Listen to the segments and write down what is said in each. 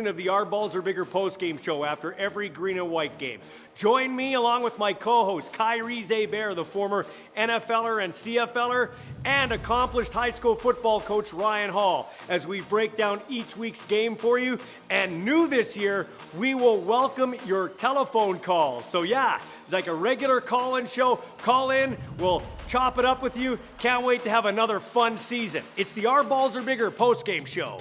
Of the Our Balls Are Bigger post-game show after every green and white game. Join me along with my co-host Kyrie Zaber, the former NFLer and CFLer, and accomplished high school football coach Ryan Hall, as we break down each week's game for you. And new this year, we will welcome your telephone calls. So yeah, it's like a regular call-in show. Call in, we'll chop it up with you. Can't wait to have another fun season. It's the Our Balls Are Bigger post-game show.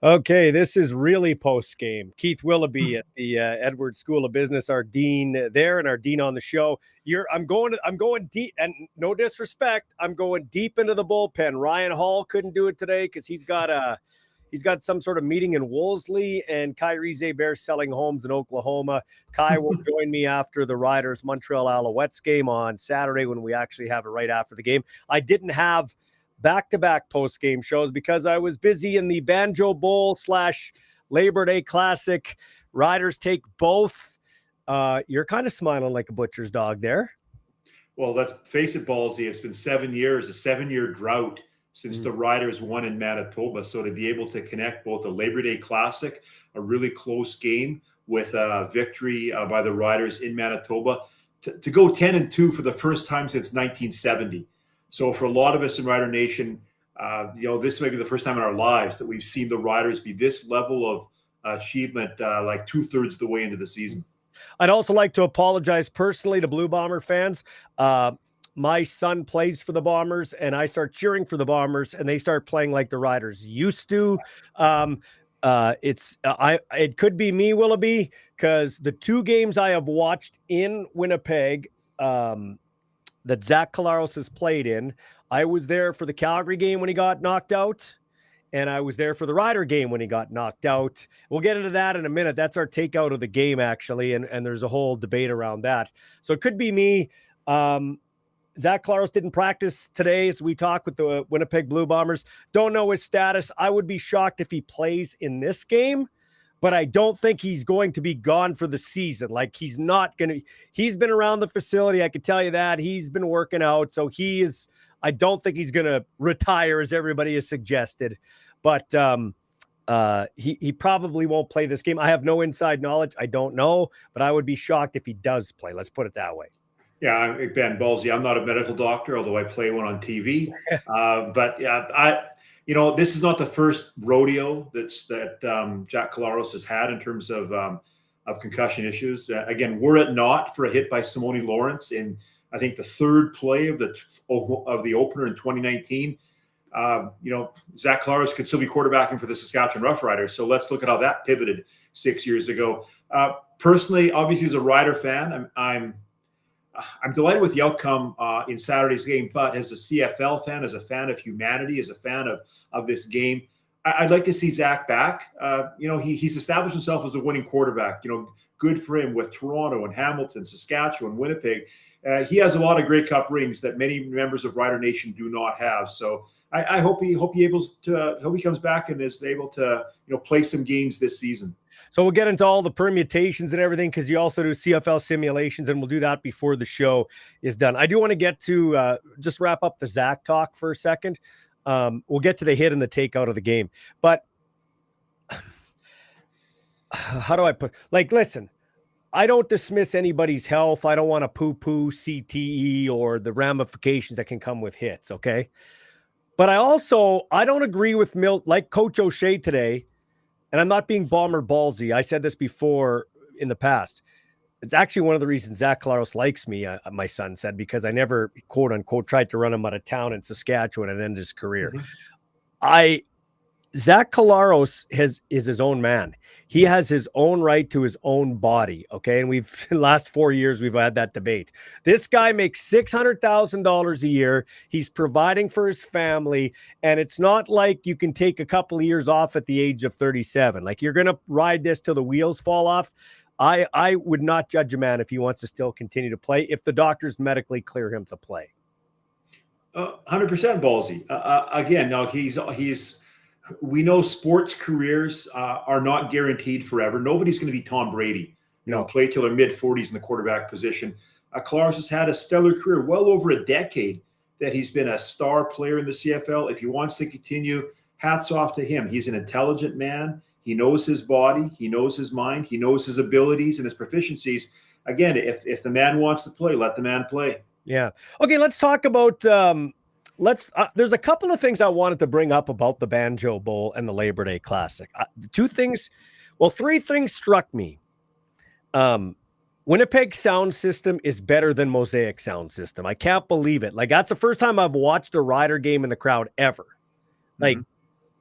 Okay, this is really post-game. Keith Willoughby at the Edwards School of Business, our dean there, and our dean on the show. I'm going deep, and no disrespect, I'm going deep into the bullpen. Ryan Hall couldn't do it today because he's got some sort of meeting in Wolseley, and Kyrie Zaber selling homes in Oklahoma. Kai will join me after the Riders Montreal Alouettes game on Saturday, when we actually have it right after the game. I didn't have back-to-back post-game shows because I was busy in the Banjo Bowl / Labor Day Classic. Riders take both. You're kind of smiling like a butcher's dog there. Well, let's face it, Ballsy. It's been 7 years, a 7-year drought since the Riders won in Manitoba. So to be able to connect both the Labor Day Classic, a really close game, with a victory by the Riders in Manitoba, to go 10-2 for the first time since 1970. So for a lot of us in Rider Nation, this may be the first time in our lives that we've seen the Riders be this level of achievement, like 2/3 the way into the season. I'd also like to apologize personally to Blue Bomber fans. My son plays for the Bombers, and I start cheering for the Bombers, and they start playing like the Riders used to. It could be me, Willoughby, because the 2 games I have watched in Winnipeg, that Zach Collaros has played in. I was there for the Calgary game when he got knocked out, and I was there for the Rider game when he got knocked out. We'll get into that in a minute. That's our takeout of the game, actually, and there's a whole debate around that. So it could be me. Zach Collaros didn't practice today as we talk with the Winnipeg Blue Bombers. Don't know his status. I would be shocked if he plays in this game, but I don't think he's going to be gone for the season. Like, he's been around the facility. I can tell you that. He's been working out. So I don't think he's going to retire, as everybody has suggested, but he probably won't play this game. I have no inside knowledge. I don't know, but I would be shocked if he does play. Let's put it that way. Yeah, Ben Ballsy, I'm not a medical doctor, although I play one on TV. But yeah, this is not the first rodeo that Jack Collaros has had in terms of concussion issues. Again, were it not for a hit by Simone Lawrence in, I think, the 3rd play of the opener in 2019, Zach Collaros could still be quarterbacking for the Saskatchewan Roughriders. So let's look at how that pivoted 6 years ago. Personally, obviously, as a Rider fan, I'm delighted with the outcome in Saturday's game, but as a CFL fan, as a fan of humanity, as a fan of this game, I'd like to see Zach back. He's established himself as a winning quarterback. Good for him with Toronto and Hamilton, Saskatchewan, Winnipeg. He has a lot of Grey Cup rings that many members of Rider Nation do not have. So I hope he comes back and is able to play some games this season. So we'll get into all the permutations and everything, because you also do CFL Simulations, and we'll do that before the show is done. I do want to get to just wrap up the Zach talk for a second. We'll get to the hit and the takeout of the game. But how do I listen, I don't dismiss anybody's health. I don't want to poo-poo CTE or the ramifications that can come with hits, okay? But I don't agree with like Coach O'Shea today. And I'm not being Bomber ballsy. I said this before in the past. It's actually one of the reasons Zach Collaros likes me, my son said, because I never, quote unquote, tried to run him out of town in Saskatchewan and end his career. Zach Collaros is his own man. He has his own right to his own body. Okay. And the last 4 years, we've had that debate. This guy makes $600,000 a year. He's providing for his family. And it's not like you can take a couple of years off at the age of 37. Like, you're going to ride this till the wheels fall off. I would not judge a man if he wants to still continue to play, if the doctors medically clear him to play. 100% ballsy. Again, now we know sports careers are not guaranteed forever. Nobody's going to be Tom Brady. No. play till their mid-40s in the quarterback position. Collaros has had a stellar career, well over a decade that he's been a star player in the CFL. If he wants to continue, hats off to him. He's an intelligent man. He knows his body. He knows his mind. He knows his abilities and his proficiencies. Again, if the man wants to play, let the man play. Yeah. Okay, let's talk about there's a couple of things I wanted to bring up about the Banjo Bowl and the Labor Day Classic. Three things struck me. Winnipeg sound system is better than Mosaic sound system. I can't believe it. Like, that's the first time I've watched a Rider game in the crowd ever. Like,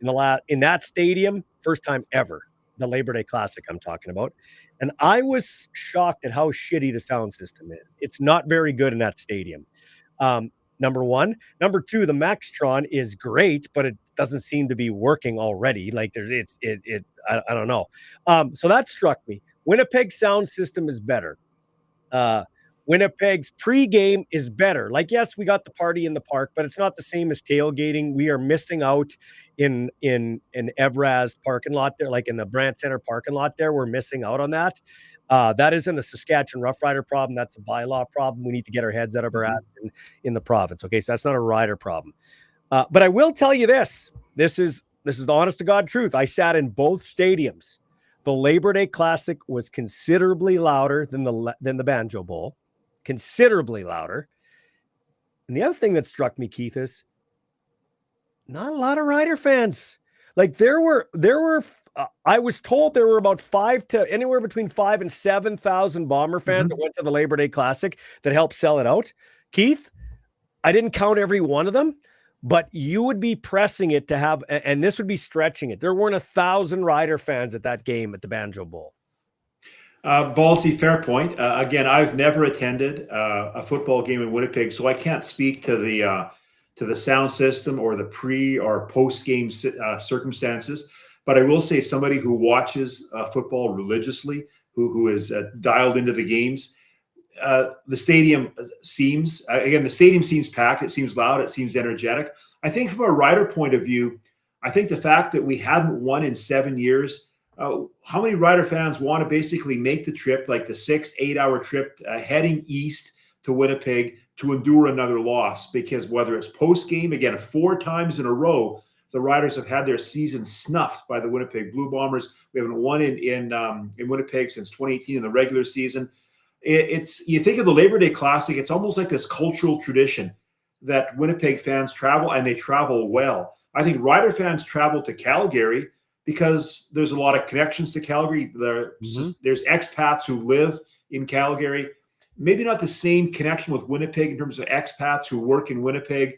in that stadium, first time ever. The Labor Day Classic I'm talking about. And I was shocked at how shitty the sound system is. It's not very good in that stadium. Number one. Number two, the Maxtron is great, but it doesn't seem to be working already. Like, I don't know. So that struck me. Winnipeg sound system is better. Winnipeg's pregame is better. Like, yes, we got the party in the park, but it's not the same as tailgating. We are missing out in Evraz parking lot there, like in the Brant Center parking lot there. We're missing out on that. That isn't a Saskatchewan Rough Rider problem. That's a bylaw problem. We need to get our heads out of our ass in the province. Okay, so that's not a rider problem. But I will tell you this. This is the honest to God truth. I sat in both stadiums. The Labor Day Classic was considerably louder than the Banjo Bowl. Considerably louder. And the other thing that struck me, Keith, is not a lot of Rider fans. Like, there were I was told there were about anywhere between 5,000 and 7,000 Bomber fans that went to the Labor Day Classic that helped sell it out. Keith, I didn't count every one of them, but you would be pressing it to have, and this would be stretching it. There weren't 1,000 Rider fans at that game at the Banjo Bowl. Ballsy, fair point. Again, I've never attended a football game in Winnipeg, so I can't speak to the sound system or the pre or post game circumstances. But I will say, somebody who watches football religiously, who is dialed into the games, the stadium seems packed. It seems loud. It seems energetic. I think from a Rider point of view, I think the fact that we haven't won in 7 years. How many Rider fans want to basically make the trip, like the 6-8 hour trip heading east to Winnipeg to endure another loss? Because whether it's post-game, again, 4 times in a row, the Riders have had their season snuffed by the Winnipeg Blue Bombers. We haven't won in Winnipeg since 2018 in the regular season. You think of the Labor Day Classic, it's almost like this cultural tradition that Winnipeg fans travel, and they travel well. I think Rider fans travel to Calgary because there's a lot of connections to Calgary. There's expats who live in Calgary. Maybe not the same connection with Winnipeg in terms of expats who work in Winnipeg,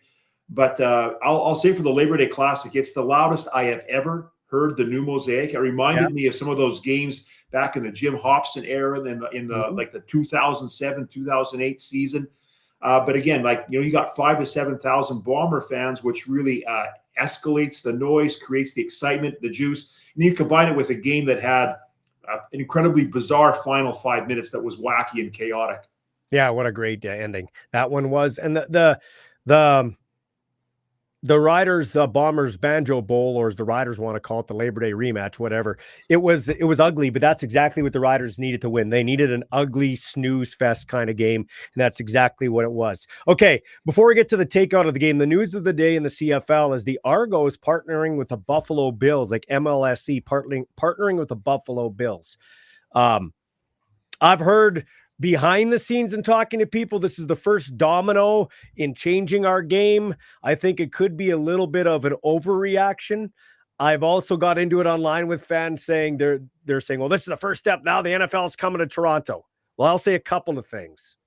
but I'll say for the Labor Day Classic, it's the loudest I have ever heard the new Mosaic. It reminded me of some of those games back in the Jim Hobson era, in the like the 2007, 2008 season. But again, you got 5,000 to 7,000 Bomber fans, which really escalates the noise, creates the excitement, the juice. And you combine it with a game that had an incredibly bizarre final 5 minutes that was wacky and chaotic. Yeah, what a great ending that one was. And the Riders Bombers Banjo Bowl, or as the Riders want to call it, the Labor Day rematch, whatever. It was ugly, but that's exactly what the Riders needed to win. They needed an ugly snooze fest kind of game, and that's exactly what it was. Okay, before we get to the takeout of the game, the news of the day in the CFL is the Argos partnering with the Buffalo Bills, like MLSE partnering with the Buffalo Bills. I've heard behind the scenes and talking to people, this is the first domino in changing our game. I think it could be a little bit of an overreaction. I've also got into it online with fans saying they're saying, well, this is the first step. Now the NFL is coming to Toronto. Well, I'll say a couple of things.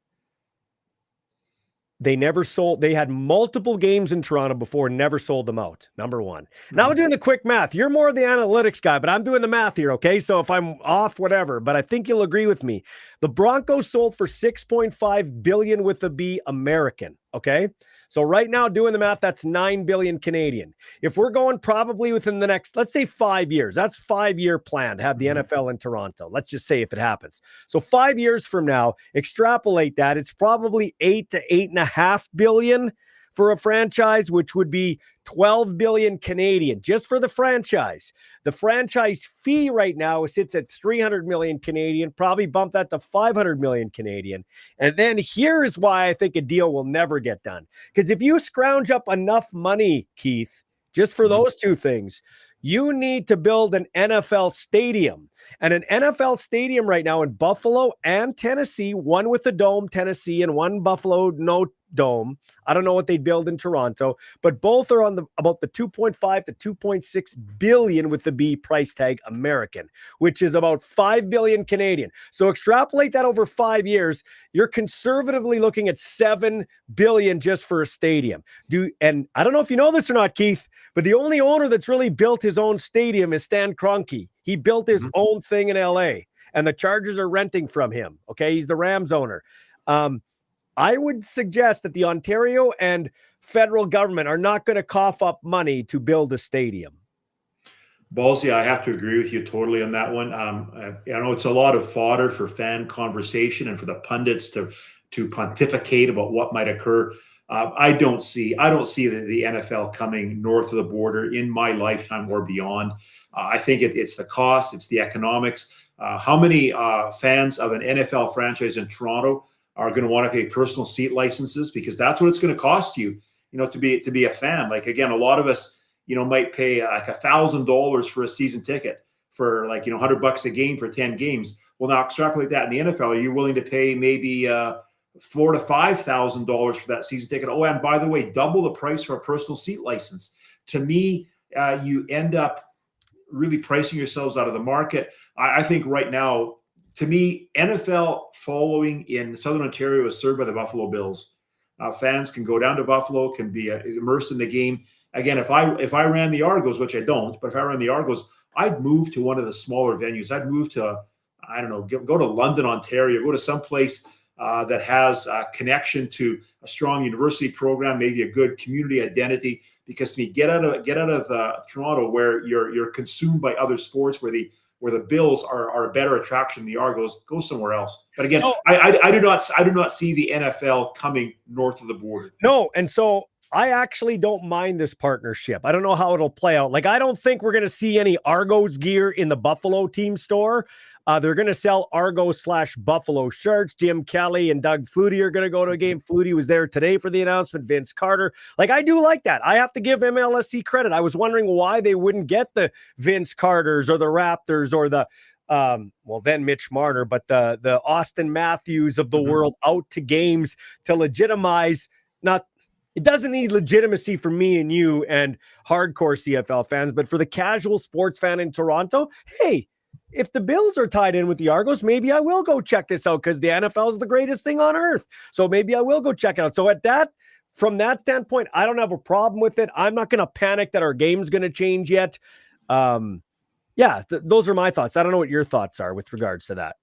They had multiple games in Toronto before, never sold them out. Number one. Now I'm doing the quick math. You're more the analytics guy, but I'm doing the math here. Okay. So if I'm off, whatever, but I think you'll agree with me. The Broncos sold for $6.5 billion with a B American. Okay. So right now doing the math, that's 9 billion Canadian. If we're going probably within the next, let's say 5 years, that's 5-year plan to have the NFL in Toronto. Let's just say if it happens. So 5 years from now, extrapolate that. It's probably 8 to 8.5 billion for a franchise, which would be 12 billion Canadian just for the franchise. The franchise fee right now sits at 300 million Canadian, probably bump that to 500 million Canadian. And then here is why I think a deal will never get done. Because if you scrounge up enough money, Keith, just for those two things, you need to build an NFL stadium. And an NFL stadium right now in Buffalo and Tennessee, one with a dome, Tennessee, and one Buffalo, no dome. I don't know what they'd build in Toronto, but both are on about the 2.5 to 2.6 billion with the B price tag American, which is about 5 billion Canadian. So extrapolate that over 5 years, you're conservatively looking at 7 billion just for a stadium. And I don't know if you know this or not, Keith, but the only owner that's really built his own stadium is Stan Kroenke. He built his own thing in LA, and the Chargers are renting from him. Okay, he's the Rams owner. I would suggest that the Ontario and federal government are not going to cough up money to build a stadium. Ballsy, I have to agree with you totally on that one. I know it's a lot of fodder for fan conversation and for the pundits to pontificate about what might occur. I don't see the NFL coming north of the border in my lifetime or beyond. I think it's the cost, it's the economics. How many fans of an NFL franchise in Toronto are going to want to pay personal seat licenses, because that's what it's going to cost you, to be a fan. Like, again, a lot of us, might pay like $1,000 for a season ticket for like, $100 a game for 10 games. Well, now extrapolate that in the NFL. Are you willing to pay maybe $4,000 to $5,000 for that season ticket? Oh, and by the way, double the price for a personal seat license. To me, you end up really pricing yourselves out of the market. I think right now, to me, NFL following in Southern Ontario is served by the Buffalo Bills. Fans can go down to Buffalo, can be immersed in the game. Again, if I ran the Argos, which I don't, but if I ran the Argos, I'd move to one of the smaller venues. I'd move to, I don't know, go to London, Ontario, go to some place that has a connection to a strong university program, maybe a good community identity. Because to me, get out of Toronto, where you're consumed by other sports, where the Bills are a better attraction than the Argos. Go somewhere else. But again, I do not see the NFL coming north of the border. No, and so I actually don't mind this partnership. I don't know how it'll play out. Like, I don't think we're going to see any Argos gear in the Buffalo team store. They're going to sell Argos/Buffalo shirts. Jim Kelly and Doug Flutie are going to go to a game. Flutie was there today for the announcement. Vince Carter. Like, I do like that. I have to give MLSE credit. I was wondering why they wouldn't get the Vince Carters or the Raptors or the then Mitch Marner, but the Austin Matthews of the world out to games to legitimize. It doesn't need legitimacy for me and you and hardcore CFL fans, but for the casual sports fan in Toronto, hey, if the Bills are tied in with the Argos, maybe I will go check this out, because the NFL is the greatest thing on earth. So maybe I will go check it out. So from that standpoint, I don't have a problem with it. I'm not going to panic that our game's going to change yet. Those are my thoughts. I don't know what your thoughts are with regards to that.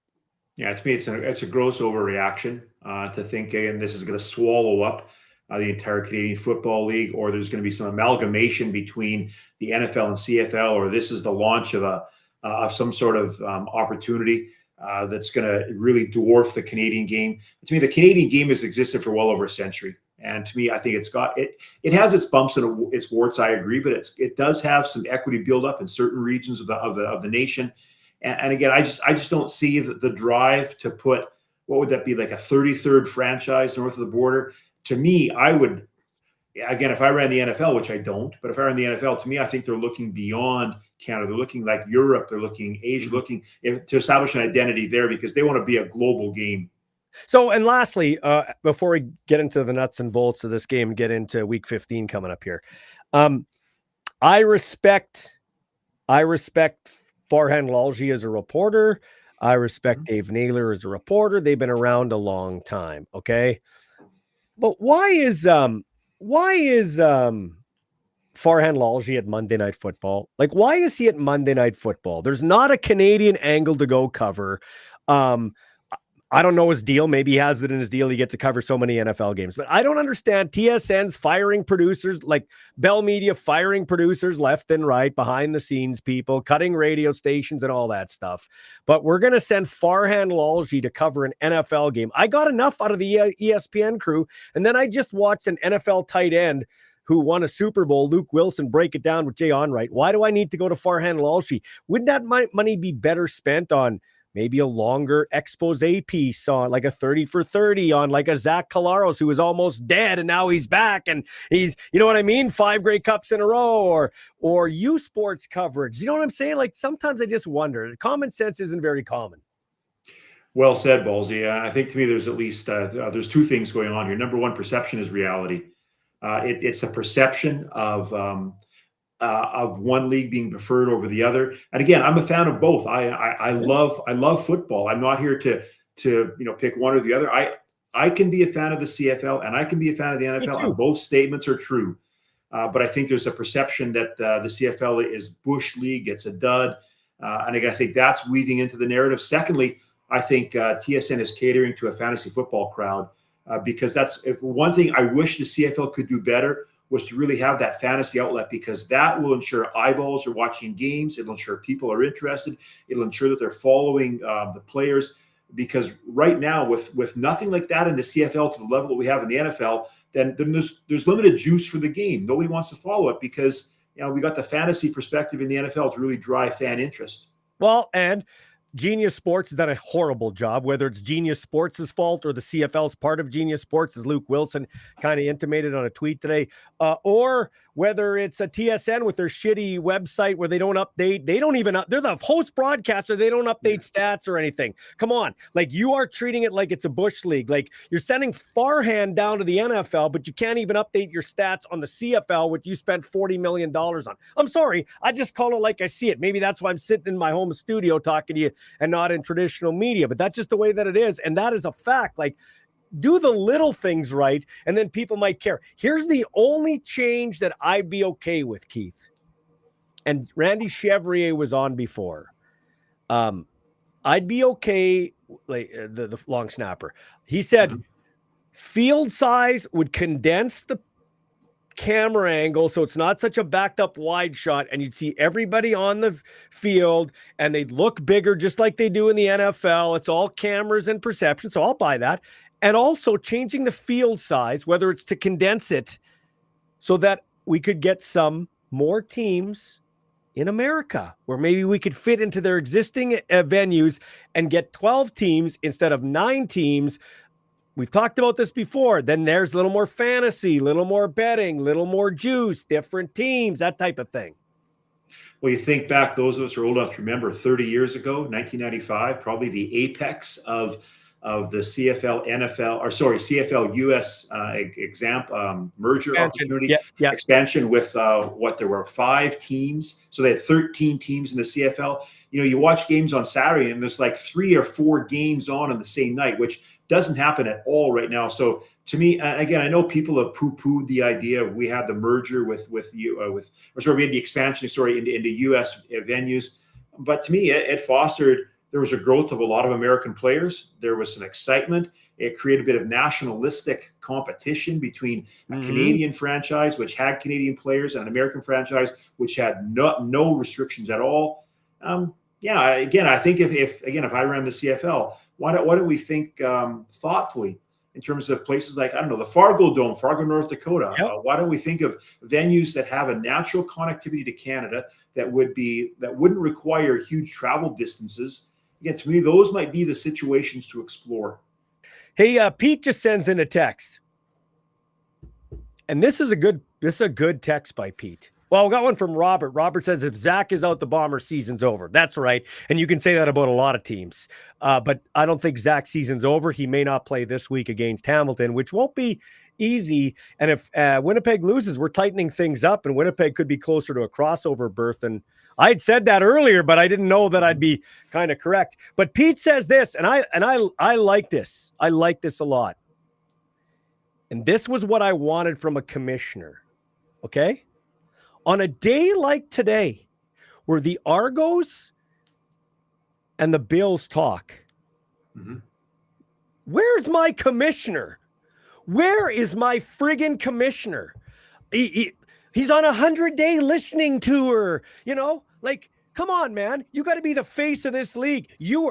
Yeah, to me, it's a gross overreaction to think, and this is going to swallow up the entire Canadian Football League, or there's going to be some amalgamation between the NFL and CFL, or this is the launch of some sort of opportunity that's going to really dwarf the Canadian game. To me, the Canadian game has existed for well over a century. And to me, I think it has its bumps and its warts, I agree, but it does have some equity buildup in certain regions of the nation. And again, I just don't see the drive to put, what would that be, like a 33rd franchise north of the border. To me, I would, again, if I ran the NFL, which I don't, but if I ran the NFL, to me, I think they're looking beyond Canada. They're looking like Europe. They're looking Asia, looking to establish an identity there, because they want to be a global game. So, and lastly, before we get into the nuts and bolts of this game and get into week 15 coming up here, I respect Farhan Lalji as a reporter. I respect Dave Naylor as a reporter. They've been around a long time. Okay. But why is Farhan Lalji at Monday Night Football? Like, why is he at Monday Night Football? There's not a Canadian angle to go cover. I don't know his deal. Maybe he has it in his deal. He gets to cover so many NFL games. But I don't understand TSN's firing producers, like Bell Media firing producers left and right, behind the scenes people, cutting radio stations and all that stuff. But we're going to send Farhan Lalji to cover an NFL game. I got enough out of the ESPN crew. And then I just watched an NFL tight end who won a Super Bowl, Luke Wilson, break it down with Jay Onright. Why do I need to go to Farhan Lalji? Wouldn't that money be better spent on maybe a longer expose piece, on like a 30 for 30 on like a Zach Collaros who was almost dead and now he's back and he's, you know what I mean? 5 Grey Cups in a row, or U Sports coverage. You know what I'm saying? Like sometimes I just wonder. Common sense isn't very common. Well said, Ballsy. I think to me there's at least there's 2 things going on here. Number one, perception is reality. It's a perception of one league being preferred over the other. And again, I'm a fan of both. I love football. I'm not here to pick one or the other. I can be a fan of the CFL and I can be a fan of the NFL. And both statements are true. But I think there's a perception that the CFL is bush league. It's a dud. And again, I think that's weaving into the narrative. Secondly, I think TSN is catering to a fantasy football crowd because if one thing I wish the CFL could do better was to really have that fantasy outlet, because that will ensure eyeballs are watching games. It'll ensure people are interested. It'll ensure that they're following the players, because right now with nothing like that in the CFL to the level that we have in the NFL, then there's limited juice for the game. Nobody wants to follow it because we got the fantasy perspective in the NFL to really drive fan interest. Well, and Genius Sports has done a horrible job, whether it's Genius Sports' fault or the CFL's part of Genius Sports, as Luke Wilson kind of intimated on a tweet today, or whether it's a TSN with their shitty website where they don't update. They're the host broadcaster. They don't update stats or anything. Come on. Like, you are treating it like it's a bush league. Like, you're sending Farhan down to the NFL, but you can't even update your stats on the CFL, which you spent $40 million on. I'm sorry. I just call it like I see it. Maybe that's why I'm sitting in my home studio talking to you and not in traditional media, but that's just the way that it is. And that is a fact. Like, do the little things right, and then people might care. Here's the only change that I'd be okay with, Keith. And Randy Chevrier was on before. I'd be okay, like the long snapper. He said field size would condense the camera angle so it's not such a backed up wide shot, and you'd see everybody on the field and they'd look bigger just like they do in the NFL. It's all cameras and perception, so I'll buy that. And also changing the field size, whether it's to condense it so that we could get some more teams in America, where maybe we could fit into their existing venues and get 12 teams instead of 9 teams. We've talked about this before. Then there's a little more fantasy, a little more betting, a little more juice, different teams, that type of thing. Well, you think back, those of us who are old enough to remember 30 years ago, 1995, probably the apex of the CFL CFL US merger opportunity, expansion with there were 5 teams. So they had 13 teams in the CFL. You watch games on Saturday and there's like 3 or 4 games on the same night, which doesn't happen at all right now. So to me, again, I know people have poo-pooed the idea of we had the merger we had the expansion into US venues, but to me, it fostered. There was a growth of a lot of American players. There was some excitement. It created a bit of nationalistic competition between a Canadian franchise, which had Canadian players, and an American franchise, which had no restrictions at all. Again, I think if I ran the CFL, why don't we think thoughtfully in terms of places like, I don't know, the Fargo Dome, Fargo, North Dakota. Why don't we think of venues that have a natural connectivity to Canada that wouldn't require huge travel distances? Again, to me, those might be the situations to explore. Hey, Pete just sends in a text. And this is a good text by Pete. Well, we got one from Robert. Robert says, if Zach is out, the Bomber season's over. That's right. And you can say that about a lot of teams. But I don't think Zach's season's over. He may not play this week against Hamilton, which won't be easy. And if Winnipeg loses, we're tightening things up, and Winnipeg could be closer to a crossover berth. And I'd said that earlier, but I didn't know that I'd be kind of correct. But Pete says this, and I like this. I like this a lot. And this was what I wanted from a commissioner. Okay? On a day like today, where the Argos and the Bills talk, Where's my commissioner? Where is my friggin' commissioner? He's on a 100-day listening tour, like, come on, man. You got to be the face of this league.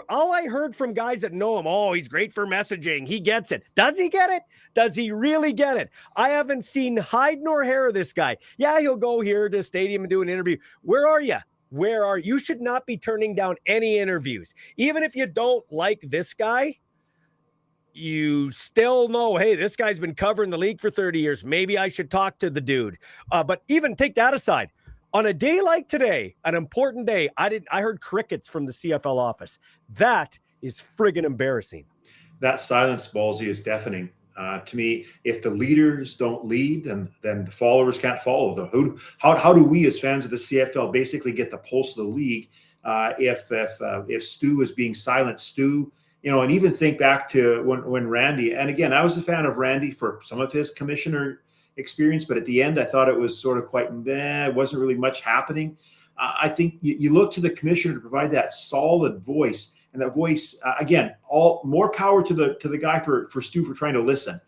All I heard from guys that know him, oh, he's great for messaging. He gets it. Does he get it? Does he really get it? I haven't seen hide nor hair of this guy. Yeah, he'll go here to the stadium and do an interview. Where are you? You should not be turning down any interviews. Even if you don't like this guy, you still know, hey, this guy's been covering the league for 30 years. Maybe I should talk to the dude. But even take that aside. On a day like today, an important day, I heard crickets from the CFL office. That is friggin' embarrassing. That silence, Ballsy, is deafening. To me, if the leaders don't lead, then the followers can't follow them. How do we as fans of the CFL basically get the pulse of the league if Stu is being silent? Stu, and even think back to when Randy, and again, I was a fan of Randy for some of his commissioner experience, but at the end, I thought it was sort of quite meh. It wasn't really much happening. I think you look to the commissioner to provide that solid voice, and that voice, again, all more power to the guy for Stu for trying to listen.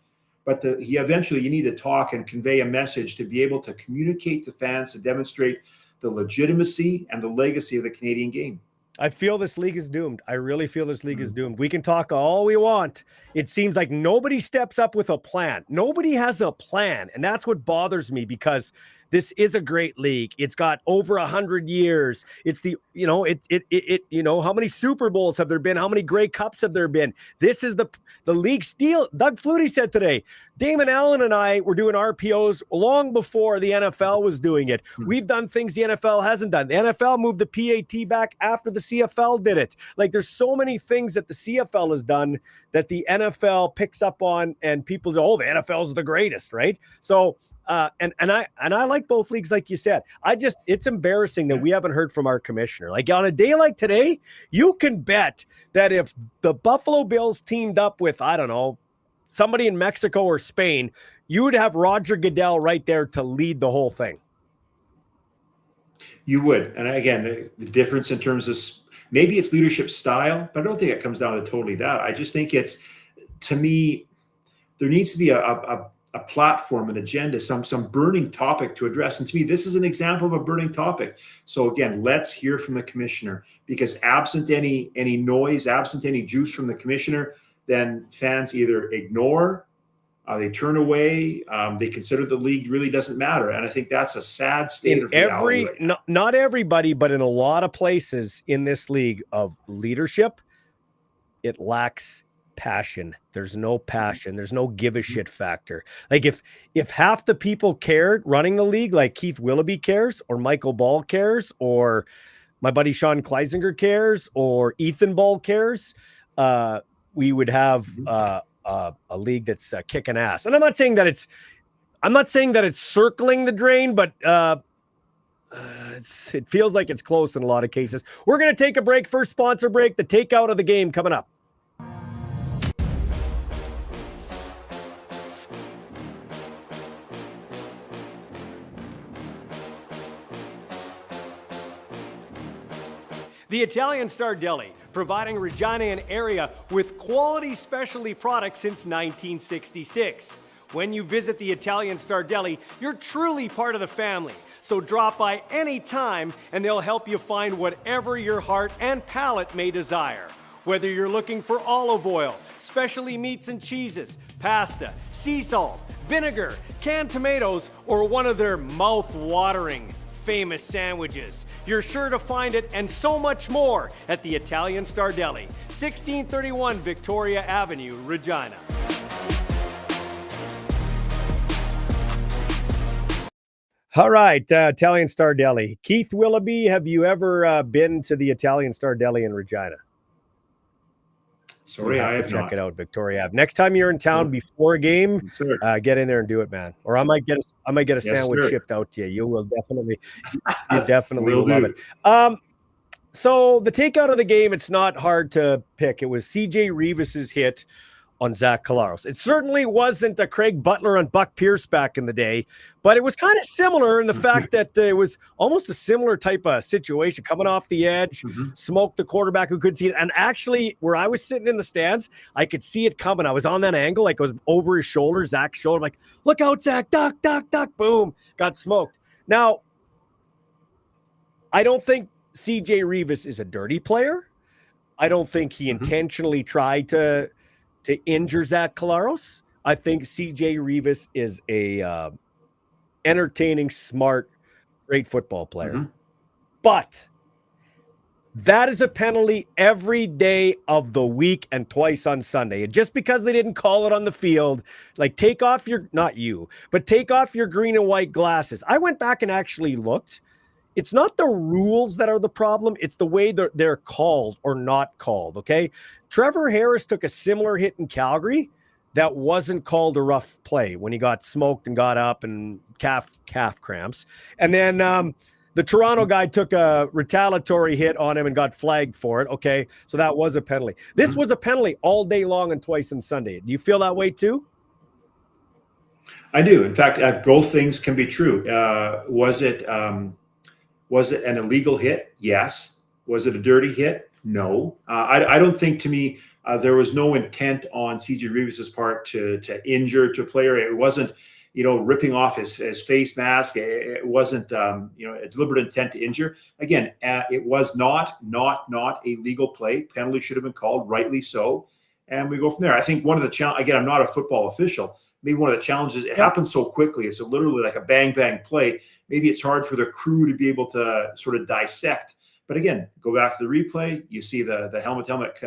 But eventually you need to talk and convey a message to be able to communicate to fans to demonstrate the legitimacy and the legacy of the Canadian game. I feel this league is doomed. I really feel this league is doomed. We can talk all we want. It seems like nobody steps up with a plan. Nobody has a plan. And that's what bothers me, because this is a great league. It's got over 100 years. It's how many Super Bowls have there been? How many Grey Cups have there been? This is the league steal. Doug Flutie said today, Damon Allen and I were doing RPOs long before the NFL was doing it. We've done things the NFL hasn't done. The NFL moved the PAT back after the CFL did it. Like, there's so many things that the CFL has done that the NFL picks up on, and people say, oh, the NFL is the greatest, right? So, and I like both leagues, like you said. It's embarrassing that we haven't heard from our commissioner. Like, on a day like today, you can bet that if the Buffalo Bills teamed up with, I don't know, somebody in Mexico or Spain, you would have Roger Goodell right there to lead the whole thing. You would. And again, the difference in terms of maybe it's leadership style, but I don't think it comes down to totally that. I just think to me, there needs to be a platform, an agenda, some burning topic to address. And to me, this is an example of a burning topic. So again, let's hear from the commissioner, because absent any noise, absent any juice from the commissioner, then fans either ignore, they turn away, they consider the league really doesn't matter. And I think that's a sad state of reality right now. Not everybody, but in a lot of places in this league of leadership, it lacks passion. There's no passion. There's no give a shit factor. Like, if half the people cared running the league, like Keith Willoughby cares, or Michael Ball cares, or my buddy Sean Kleisinger cares, or Ethan Ball cares, we would have a league that's kicking ass. And I'm not saying that it's circling the drain, but it feels like it's close in a lot of cases. We're going to take a break. First sponsor break, the takeout of the game coming up. The Italian Star Deli, providing Regina and area with quality specialty products since 1966. When you visit the Italian Star Deli, you're truly part of the family. So drop by any time and they'll help you find whatever your heart and palate may desire. Whether you're looking for olive oil, specialty meats and cheeses, pasta, sea salt, vinegar, canned tomatoes, or one of their mouth-watering famous sandwiches, you're sure to find it and so much more at the Italian Star Deli, 1631 Victoria Avenue, Regina. All right, Italian Star Deli. Keith Willoughby, have you ever been to the Italian Star Deli in Regina? Sorry, I have check it out, Victoria Ave. Next time you're in town before a game, get in there and do it, man. Or I might get a sandwich shipped out to you. You will definitely, will love it. So the takeout of the game, it's not hard to pick. It was CJ Revis's hit on Zach Collaros. It certainly wasn't a Craig Butler and Buck Pierce back in the day, but it was kind of similar in the fact that it was almost a similar type of situation, coming off the edge, smoked the quarterback who couldn't see it. And actually, where I was sitting in the stands, I could see it coming. I was on that angle, like it was over his shoulder, Zach's shoulder. I'm like, look out, Zach, duck, duck, duck, boom, got smoked. Now, I don't think CJ Reavis is a dirty player. I don't think he intentionally tried to injure Zach Collaros. I think CJ Reavis is a entertaining, smart, great football player. But that is a penalty every day of the week and twice on Sunday. And just because they didn't call it on the field, like take off your, not you, but take off your green and white glasses. I went back and actually looked. It's not the rules that are the problem. It's the way they're called or not called, okay? Trevor Harris took a similar hit in Calgary that wasn't called a rough play when he got smoked and got up and calf cramps. And then the Toronto guy took a retaliatory hit on him and got flagged for it, okay? So that was a penalty. This was a penalty all day long and twice on Sunday. Do you feel that way too? I do. In fact, both things can be true. Was it an illegal hit? Yes. Was it a dirty hit? No. I don't think, to me, there was no intent on CJ Reavis's part to injure to a player. It wasn't, ripping off his face mask. It wasn't, a deliberate intent to injure. Again, it was not a legal play. Penalty should have been called, rightly so. And we go from there. I think one of the challenges, again, I'm not a football official. Maybe one of the challenges, it happens so quickly. It's literally like a bang, bang play. Maybe it's hard for the crew to be able to sort of dissect. But again, go back to the replay. You see the helmet-helmet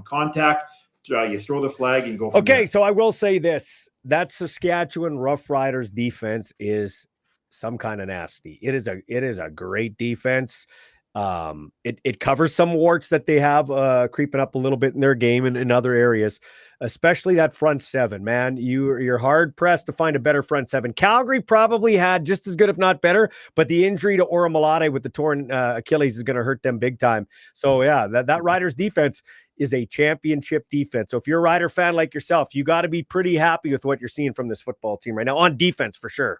contact. You throw the flag and go from there. So I will say this. That Saskatchewan Roughriders defense is some kind of nasty. It is a great defense. It covers some warts that they have creeping up a little bit in their game and in other areas, especially that front seven, man. You're hard pressed to find a better front seven. Calgary probably had just as good, if not better, but the injury to Oramolade with the torn Achilles is going to hurt them big time. So yeah, that Riders defense is a championship defense. So if you're a Rider fan like yourself, you got to be pretty happy with what you're seeing from this football team right now on defense for sure.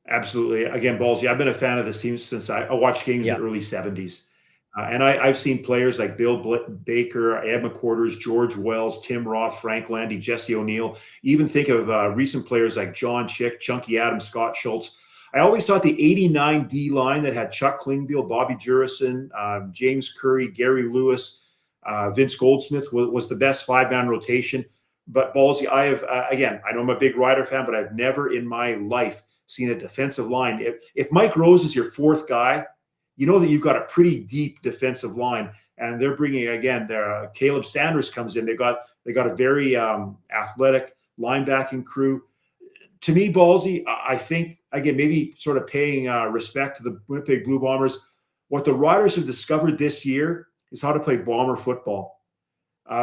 Absolutely. Again, Ballsy, I've been a fan of this team since I watched games in the early 70s. And I've seen players like Bill Baker, Ed McQuarters, George Wells, Tim Roth, Frank Landy, Jesse O'Neill. Even think of recent players like John Chick, Chunky Adams, Scott Schultz. I always thought the 89 D line that had Chuck Klingbeil, Bobby Jurison, James Curry, Gary Lewis, Vince Goldsmith was the best five-man rotation. But Ballsy, I know I'm a big Rider fan, but I've never in my life seen a defensive line. If Mike Rose is your fourth guy, you know that you've got a pretty deep defensive line. And they're bringing, again, Caleb Sanders comes in. They got a very athletic linebacking crew. To me, Ballsy, I think, again, maybe sort of paying respect to the Winnipeg Blue Bombers, what the Riders have discovered this year is how to play Bomber football.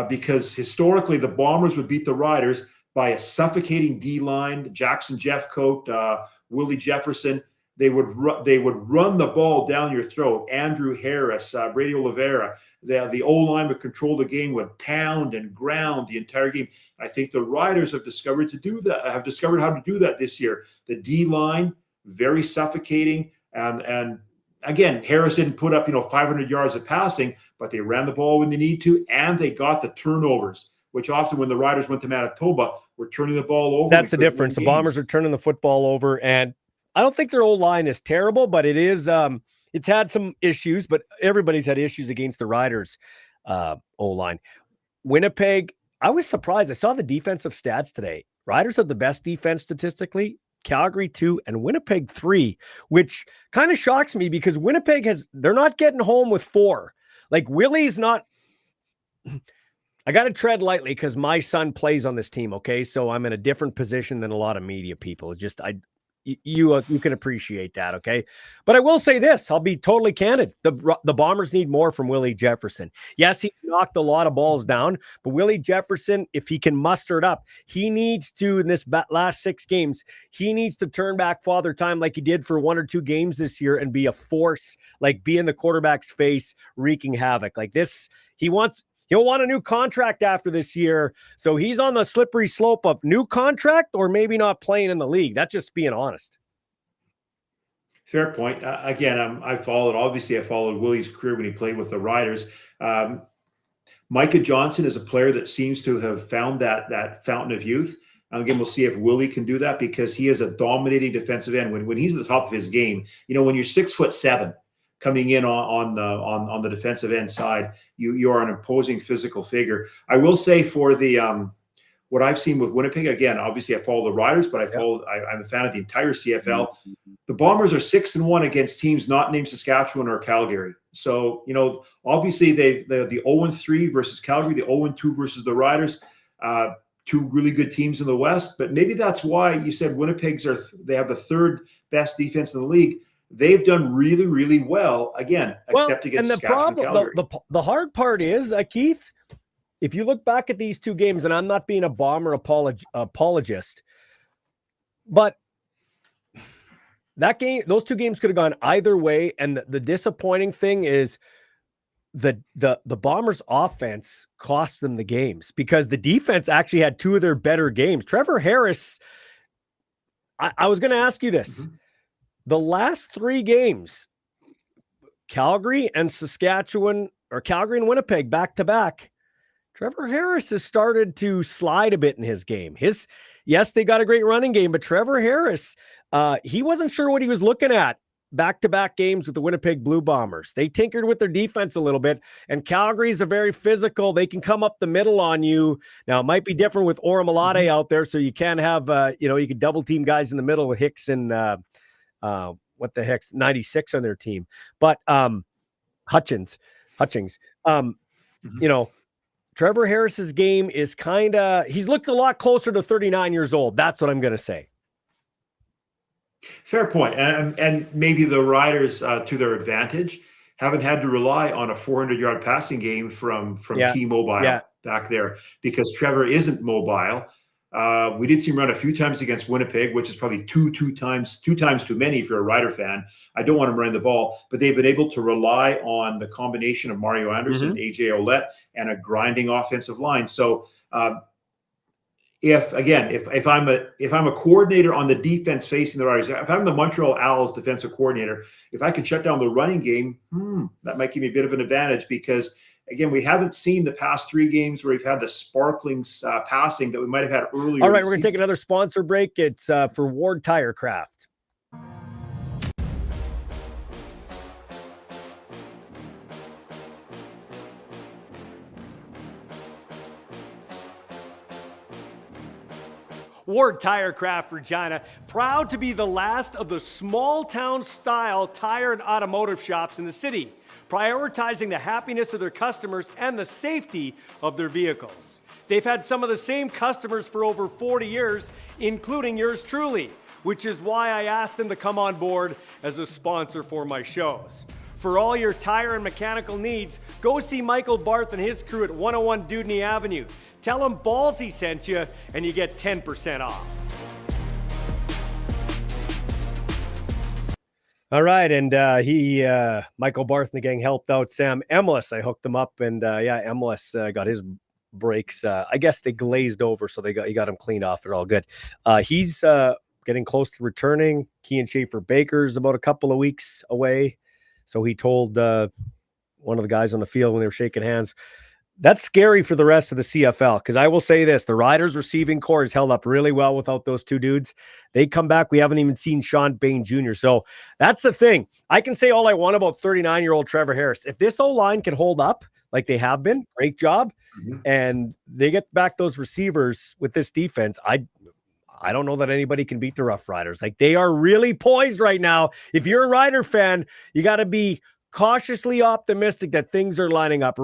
Because historically, the Bombers would beat the Riders by a suffocating D-line, Jackson Jeffcoat, Willie Jefferson. They would run the ball down your throat. Andrew Harris, Brady Oliveira. The O-line would control the game, would pound and ground the entire game. I think the Riders have discovered how to do that this year. The D-line, very suffocating. And again, Harris didn't put up 500 yards of passing, but they ran the ball when they need to, and they got the turnovers, which often when the Riders went to Manitoba, were turning the ball over. That's the difference. The Bombers are turning the football over, and I don't think their O-line is terrible, but it is it's had some issues, but everybody's had issues against the Riders O-line. Winnipeg, I was surprised. I saw the defensive stats today. Riders have the best defense statistically, Calgary 2 and Winnipeg 3, which kind of shocks me because Winnipeg they're not getting home with 4. Like Willie's not I got to tread lightly because my son plays on this team, okay? So I'm in a different position than a lot of media people. It's just you can appreciate that, okay? But I will say this. I'll be totally candid. The Bombers need more from Willie Jefferson. Yes, he's knocked a lot of balls down, but Willie Jefferson, if he can muster it up, he needs to, in this last 6 games, he needs to turn back father time like he did for 1 or 2 games this year and be a force, like be in the quarterback's face, wreaking havoc. Like this, He'll want a new contract after this year. So he's on the slippery slope of new contract or maybe not playing in the league. That's just being honest. Fair point. Again, I followed Willie's career when he played with the Riders. Micah Johnson is a player that seems to have found that fountain of youth. And again, we'll see if Willie can do that, because he is a dominating defensive end. When he's at the top of his game, when you're 6'7", coming in on the defensive end side, you are an imposing physical figure. I will say for the what I've seen with Winnipeg, again, obviously I follow the Riders, but I'm a fan of the entire CFL. The Bombers are 6-1 against teams not named Saskatchewan or Calgary. So, obviously the 0-3 versus Calgary, the 0-2 versus the Riders, two really good teams in the West. But maybe that's why you said they have the third best defense in the league. They've done really, really well, again, except against Saskatchewan and Calgary. The hard part is, Keith, if you look back at these two games, and I'm not being a Bomber apologist, but those two games could have gone either way. And the disappointing thing is the Bombers offense cost them the games, because the defense actually had two of their better games. Trevor Harris, I was going to ask you this. Mm-hmm. The last three games, Calgary and Saskatchewan, or Calgary and Winnipeg back to back, Trevor Harris has started to slide a bit in his game. Yes, they got a great running game, but Trevor Harris, he wasn't sure what he was looking at back-to-back games with the Winnipeg Blue Bombers. They tinkered with their defense a little bit, and Calgary's a very physical. They can come up the middle on you. Now, it might be different with Oramalade out there, so you can have, you can double-team guys in the middle, Hicks and what the heck's 96 on their team. But Hutchings, Trevor Harris's game is he's looked a lot closer to 39 years old. That's what I'm going to say. Fair point. And maybe the Riders, to their advantage, haven't had to rely on a 400-yard passing game from T-Mobile back there, because Trevor isn't mobile. We did see him run a few times against Winnipeg, which is probably two times too many if you're a Rider fan. I don't want him running the ball, but they've been able to rely on the combination of Mario Anderson, AJ Ouellette, and a grinding offensive line. So if I'm a coordinator on the defense facing the Riders, if I'm the Montreal Owls defensive coordinator, if I can shut down the running game, that might give me a bit of an advantage, because again, we haven't seen the past three games where we've had the sparkling passing that we might have had earlier. All right, we're going to take another sponsor break. It's for Ward Tire Craft. Ward Tire Craft Regina, proud to be the last of the small town style tire and automotive shops in the city, prioritizing the happiness of their customers and the safety of their vehicles. They've had some of the same customers for over 40 years, including yours truly, which is why I asked them to come on board as a sponsor for my shows. For all your tire and mechanical needs, go see Michael Barth and his crew at 101 Dudney Avenue. Tell them Ballsy sent you, and you get 10% off. All right, and Michael Barth and the gang helped out Sam Emlis. I hooked them up, and Emlis got his brakes. I guess they glazed over, so he got them cleaned off. They're all good. He's getting close to returning. Kean Schaefer-Baker's about a couple of weeks away, so he told one of the guys on the field when they were shaking hands. That's scary for the rest of the CFL, because I will say this, the Riders receiving core has held up really well without those two dudes. They come back. We haven't even seen Sean Bain Jr. So that's the thing. I can say all I want about 39-year-old Trevor Harris. If this O-line can hold up like they have been, great job, and they get back those receivers with this defense, I don't know that anybody can beat the Rough Riders. Like, they are really poised right now. If you're a Rider fan, you got to be cautiously optimistic that things are lining up.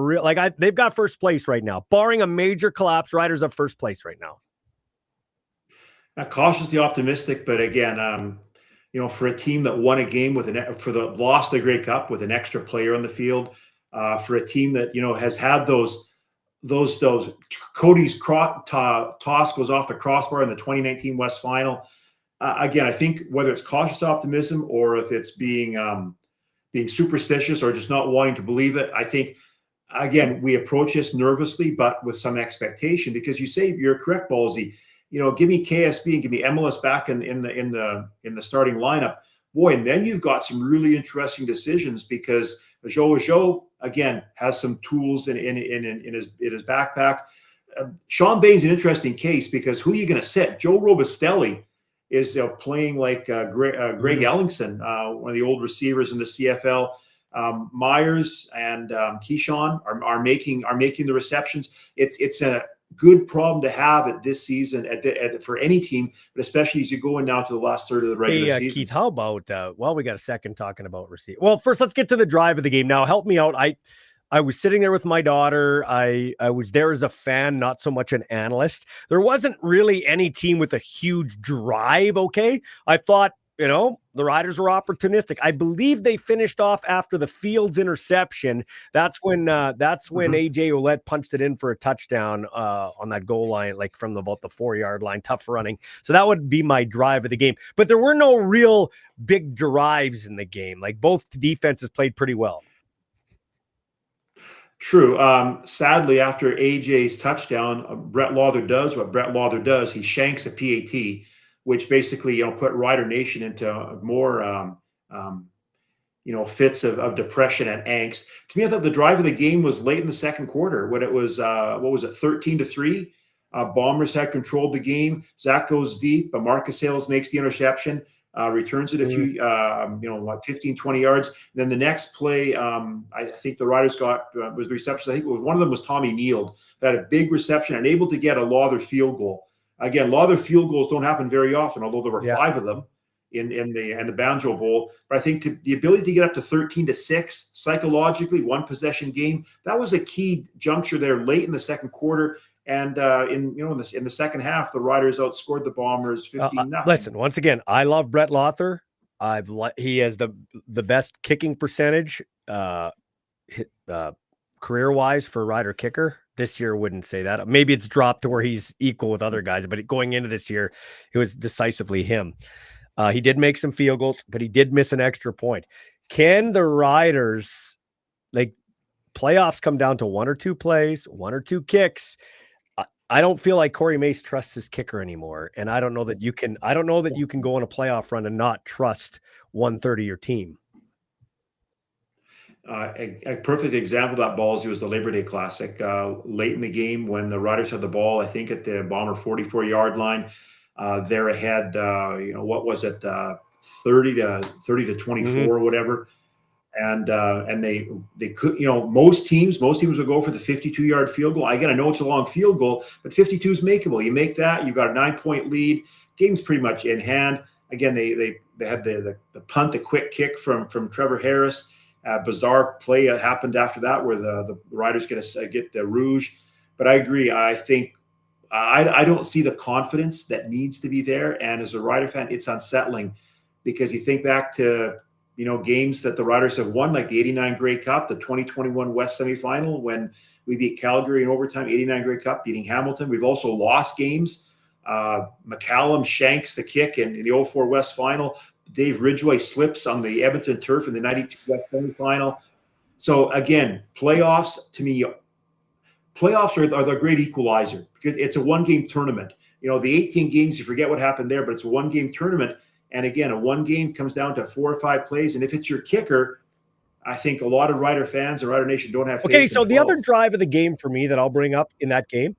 They've got first place right now. Barring a major collapse, Riders have first place right now. Cautiously optimistic, but again, for a team that won a game lost the Grey Cup with an extra player on the field, for a team that has had those Cody's toss goes off the crossbar in the 2019 West Final. Again, I think whether it's cautious optimism or if it's being superstitious or just not wanting to believe it, I think again, we approach this nervously, but with some expectation, because you say you're correct, Ballsy. Give me KSB and give me MLS back in the starting lineup, boy, and then you've got some really interesting decisions, because Joe again has some tools in his backpack. Sean Bain's an interesting case, because who are you going to sit? Joe Robustelli is playing like Greg Ellingson, one of the old receivers in the CFL. Myers and Keyshawn are making the receptions. It's a good problem to have at this season for any team, but especially as you go in now to the last third of the regular season. Keith, how about we got a second talking about receive. Well, first let's get to the drive of the game. Now help me out. I was sitting there with my daughter. I was there as a fan, not so much an analyst. There wasn't really any team with a huge drive. Okay, I thought, the Riders were opportunistic. I believe they finished off after the Fields interception. That's when AJ Ouellette punched it in for a touchdown on that goal line, like from about the 4-yard line, tough running. So that would be my drive of the game. But there were no real big drives in the game. Like both defenses played pretty well. True. Sadly, after AJ's touchdown, Brett Lauther does what Brett Lauther does. He shanks a PAT, which basically, put Rider Nation into more, fits of depression and angst. To me, I thought the drive of the game was late in the second quarter when it was, 13-3. Bombers had controlled the game. Zach goes deep. Marcus Hales makes the interception, returns it a few, 15, 20 yards. And then the next play, I think the Riders got was the reception. I think one of them was Tommy Neild, that had a big reception and able to get a Lauther field goal. Again, Lauther field goals don't happen very often, although there were 5 of them in the Banjo Bowl. But I think the ability to get up to 13-6 psychologically, one possession game, that was a key juncture there late in the second quarter. And in the second half, the Riders outscored the Bombers 15-0. Listen, once again, I love Brett Lauther. He has the best kicking percentage career-wise for Rider kicker. This year wouldn't say that. Maybe it's dropped to where he's equal with other guys, but going into this year, it was decisively him. He did make some field goals, but he did miss an extra point. Can the Riders, playoffs come down to 1 or 2 plays, 1 or 2 kicks? I don't feel like Corey Mace trusts his kicker anymore. And I don't know that you can go on a playoff run and not trust 1/3 of your team. A perfect example of that, Ballsy, was the Labor Day Classic. Late in the game, when the Riders had the ball, I think at the Bomber 44-yard line, they're ahead. What was it, 30-24 or whatever, and they could. Most teams would go for the 52-yard field goal. Again, I know it's a long field goal, but 52 is makeable. You make that, you got a 9-point lead. Game's pretty much in hand. Again, they had the punt, the quick kick from Trevor Harris. Bizarre play happened after that where the Riders get the rouge. But I agree. I think I don't see the confidence that needs to be there. And as a Rider fan, it's unsettling, because you think back to games that the Riders have won, like the 89 Grey Cup, the 2021 West semifinal when we beat Calgary in overtime, 89 Grey Cup, beating Hamilton. We've also lost games. McCallum shanks the kick in the 04 West final. Dave Ridgway slips on the Edmonton turf in the 92 West semifinal. So again, playoffs, to me, are the great equalizer, because it's a one-game tournament. The 18 games, you forget what happened there, but it's a one-game tournament. And again, a one game comes down to 4 or 5 plays. And if it's your kicker, I think a lot of Rider fans and Rider Nation don't have faith. Okay, so the other drive of the game for me that I'll bring up in that game,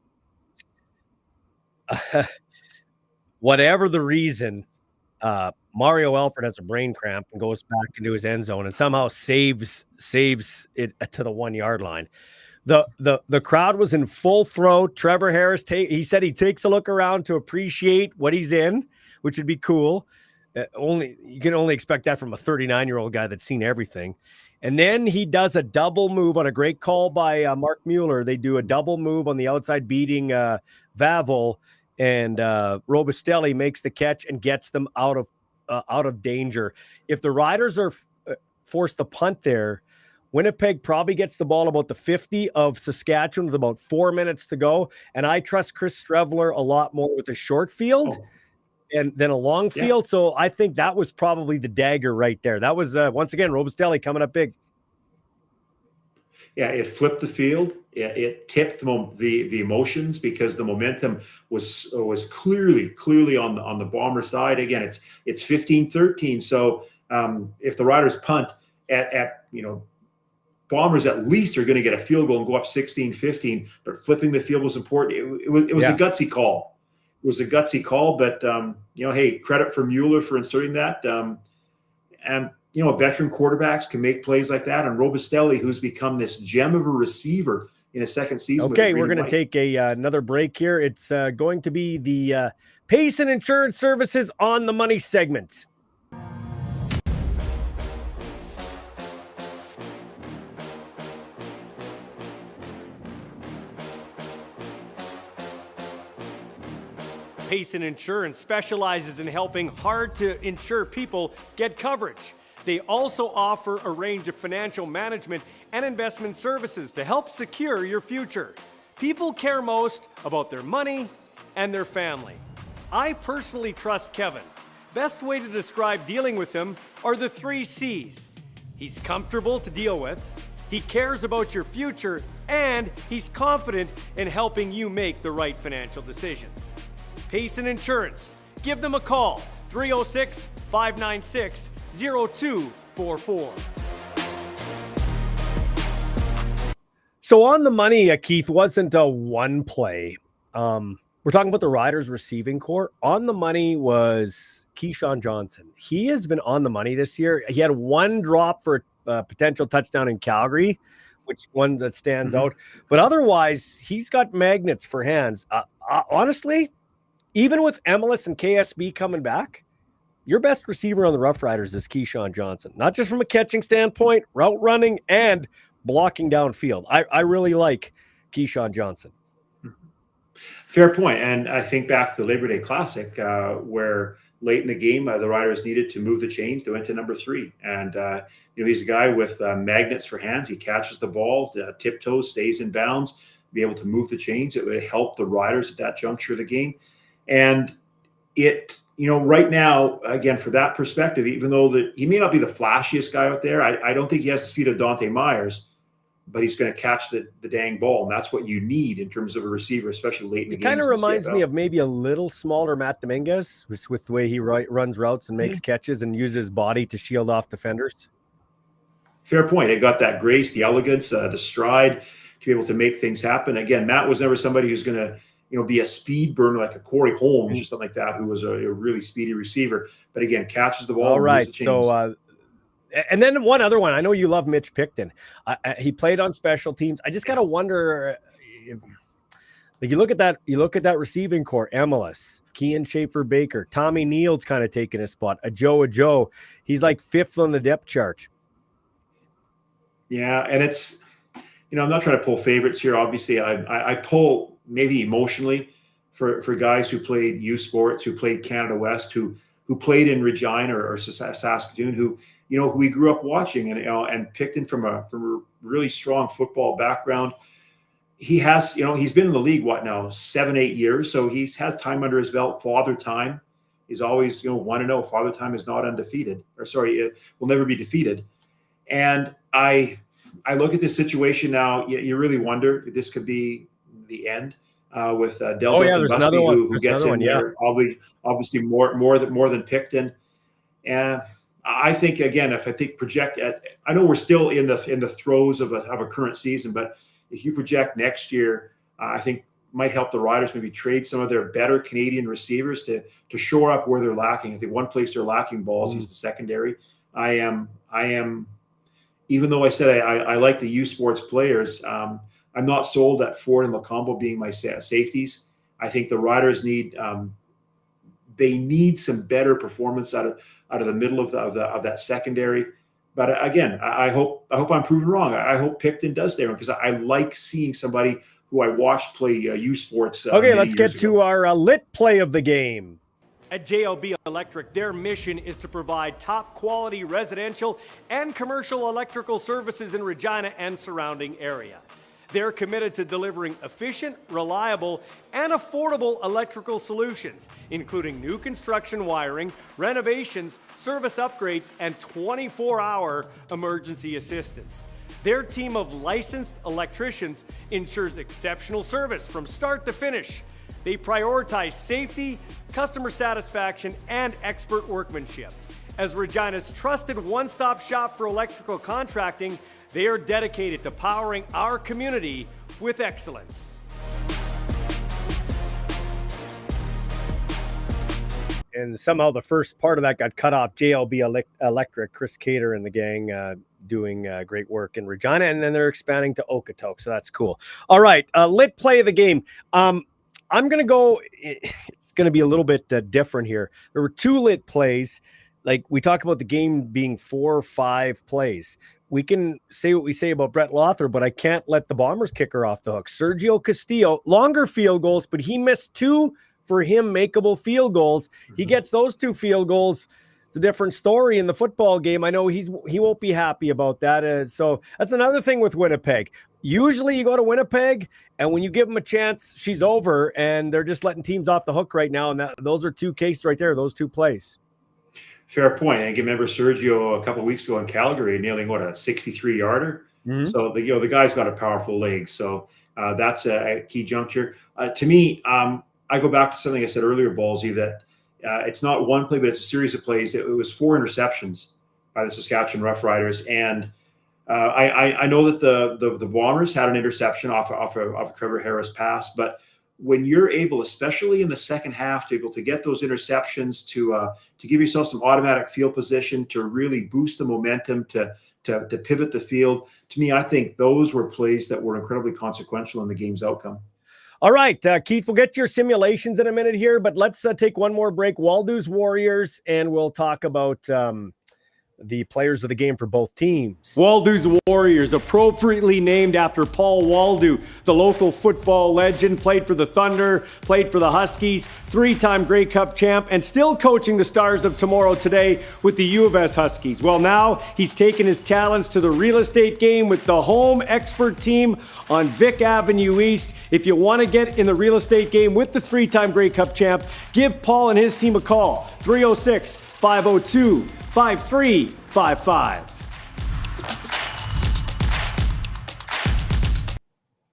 whatever the reason, Mario Alford has a brain cramp and goes back into his end zone and somehow saves it to the 1-yard line. The crowd was in full throat. Trevor Harris, he said he takes a look around to appreciate what he's in, which would be cool. You can only expect that from a 39-year-old guy that's seen everything. And then he does a double move on a great call by Mark Mueller. They do a double move on the outside, beating Vavel, and Robustelli makes the catch and gets them out of danger. If the Riders are forced to punt there, Winnipeg probably gets the ball about the 50 of Saskatchewan with about 4 minutes to go. And I trust Chris Strevler a lot more with a short field and then a long field. So I think that was probably the dagger right there. That was, once again, Robustelli coming up big. yeah, it flipped the field. It tipped the emotions because the momentum was clearly on the Bomber side. Again, it's 15-13. So if the Riders punt at Bombers at least are going to get a field goal and go up 16-15, but flipping the field was important. It was a gutsy call. It was a gutsy call, but hey, credit for Mueller for inserting that. And veteran quarterbacks can make plays like that. And Robustelli, who's become this gem of a receiver in his second season. Okay, we're going to take another break here. It's going to be the Payson Insurance Services on the Money segment. Payson Insurance specializes in helping hard-to-insure people get coverage. They also offer a range of financial management and investment services to help secure your future. People care most about their money and their family. I personally trust Kevin. Best way to describe dealing with him are the 3 C's. He's comfortable to deal with, he cares about your future, and he's confident in helping you make the right financial decisions. Payson Insurance. Give them a call, 306-596-0244. So on the money, Keith, wasn't a one play. We're talking about the Riders receiving core. On the money was Keyshawn Johnson. He has been on the money this year. He had one drop for a potential touchdown in Calgary, which one that stands out. But otherwise, he's got magnets for hands. Honestly, even with Emilus and KSB coming back, your best receiver on the Rough Riders is Keyshawn Johnson. Not just from a catching standpoint, route running, and blocking downfield. I really like Keyshawn Johnson. Fair point. And I think back to the Labor Day Classic, where late in the game, the Riders needed to move the chains. They went to number 3. And, he's a guy with magnets for hands. He catches the ball, tiptoes, stays in bounds, be able to move the chains. It would help the Riders at that juncture of the game. And it, right now, again, for that perspective, even though he may not be the flashiest guy out there, I don't think he has the speed of Dante Myers, but he's going to catch the dang ball. And that's what you need in terms of a receiver, especially late in the game. It kind of reminds me of maybe a little smaller Matt Dominguez with the way he runs routes and makes catches and uses his body to shield off defenders. Fair point. It got that grace, the elegance, the stride to be able to make things happen. Again, Matt was never somebody who's going to be a speed burner like a Corey Holmes or something like that, who was a really speedy receiver. But again, catches the ball. All right. So, and then one other one. I know you love Mitch Picton. He played on special teams. I just got to wonder, you look at that receiving core, Emilus, Kean Schaefer-Baker, Tommy Neal's kind of taking his spot. A Joe. He's like 5th on the depth chart. Yeah. And it's, I'm not trying to pull favorites here. Obviously, I pull maybe emotionally for guys who played youth sports, who played Canada West, who played in Regina or Saskatoon, who we grew up watching, and Picton from a really strong football background. He has, he's been in the league, 7-8 years. So he's had time under his belt. Father time is always, 1-0. Father time is not undefeated, it will never be defeated. And I look at this situation now, you really wonder if this could be the end with Delbert and Busby, who gets in there, obviously more than Picton. And I think, again, project at, I know we're still in the throes of a current season, but if you project next year, I think might help the Riders maybe trade some of their better Canadian receivers to shore up where they're lacking. I think one place they're lacking balls is the secondary. I am, even though I said I like the U Sports players, I'm not sold at Ford and Lacombo being my safeties. I think the Riders need some better performance out of the middle of that secondary. But again, I hope I'm proven wrong. I hope Picton does there because I like seeing somebody who I watched play U Sports. Okay, let's get to our lit play of the game. At JLB Electric, their mission is to provide top quality residential and commercial electrical services in Regina and surrounding area. They're committed to delivering efficient, reliable, and affordable electrical solutions, including new construction wiring, renovations, service upgrades, and 24-hour emergency assistance. Their team of licensed electricians ensures exceptional service from start to finish. They prioritize safety, customer satisfaction, and expert workmanship. As Regina's trusted one-stop shop for electrical contracting, they are dedicated to powering our community with excellence. And somehow the first part of that got cut off. JLB Electric, Chris Cater and the gang doing great work in Regina, and then they're expanding to Okotoks, so that's cool. All right, lit play of the game. I'm going to go, it's going to be a little bit different here. There were 2 lit plays. Like we talk about the game being 4 or 5 plays. We can say what we say about Brett Lothar, but I can't let the Bombers kicker off the hook. Sergio Castillo, longer field goals, but he missed 2 for him makeable field goals. He gets those 2 field goals. It's a different story in the football game. I know he won't be happy about that. So that's another thing with Winnipeg. Usually you go to Winnipeg, and when you give them a chance, she's over, and they're just letting teams off the hook right now. And those are 2 cases right there, those 2 plays. Fair point. I can remember Sergio a couple of weeks ago in Calgary nailing a 63-yarder. So the guy's got a powerful leg. So that's a key juncture. To me, I go back to something I said earlier, Ballsy, that it's not one play, but it's a series of plays. It was 4 interceptions by the Saskatchewan Roughriders, and I know that the Bombers had an interception off of Trevor Harris pass, but when you're able, especially in the second half, to be able to get those interceptions to give yourself some automatic field position, to really boost the momentum, to pivot the field, to me, I think those were plays that were incredibly consequential in the game's outcome. All right, Keith, we'll get to your simulations in a minute here, but let's take one more break. Waldo's Warriors, and we'll talk about the players of the game for both teams. Waldo's Warriors, appropriately named after Paul Waldo, the local football legend, played for the Thunder, played for the Huskies, 3-time Grey Cup champ, and still coaching the Stars of Tomorrow today with the U of S Huskies. Well, now he's taken his talents to the real estate game with the Home Expert team on Vic Avenue East. If you want to get in the real estate game with the 3-time Grey Cup champ, give Paul and his team a call, 306-502-5355.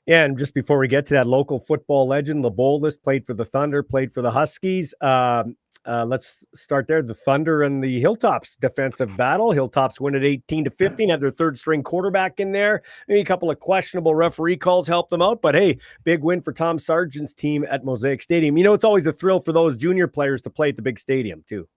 Yeah, and just before we get to that, local football legend, the boldest, played for the Thunder, played for the Huskies. Let's start there. The Thunder and the Hilltops defensive battle. Hilltops win at 18-15, had their 3rd-string quarterback in there. Maybe a couple of questionable referee calls helped them out, but hey, big win for Tom Sargent's team at Mosaic Stadium. You know, it's always a thrill for those junior players to play at the big stadium, too.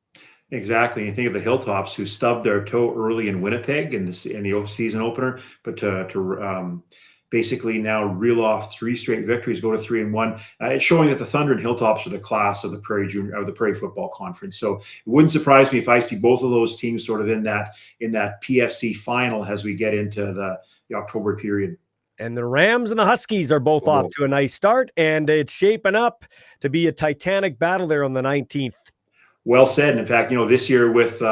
Exactly. You think of the Hilltops, who stubbed their toe early in Winnipeg in the season opener, but to basically now reel off 3 straight victories, go to 3-1. It's showing that the Thunder and Hilltops are the class of the Prairie Football Conference. So it wouldn't surprise me if I see both of those teams sort of in that PFC final as we get into the October period. And the Rams and the Huskies are both off to a nice start, and it's shaping up to be a titanic battle there on the 19th. Well said. And in fact, this year with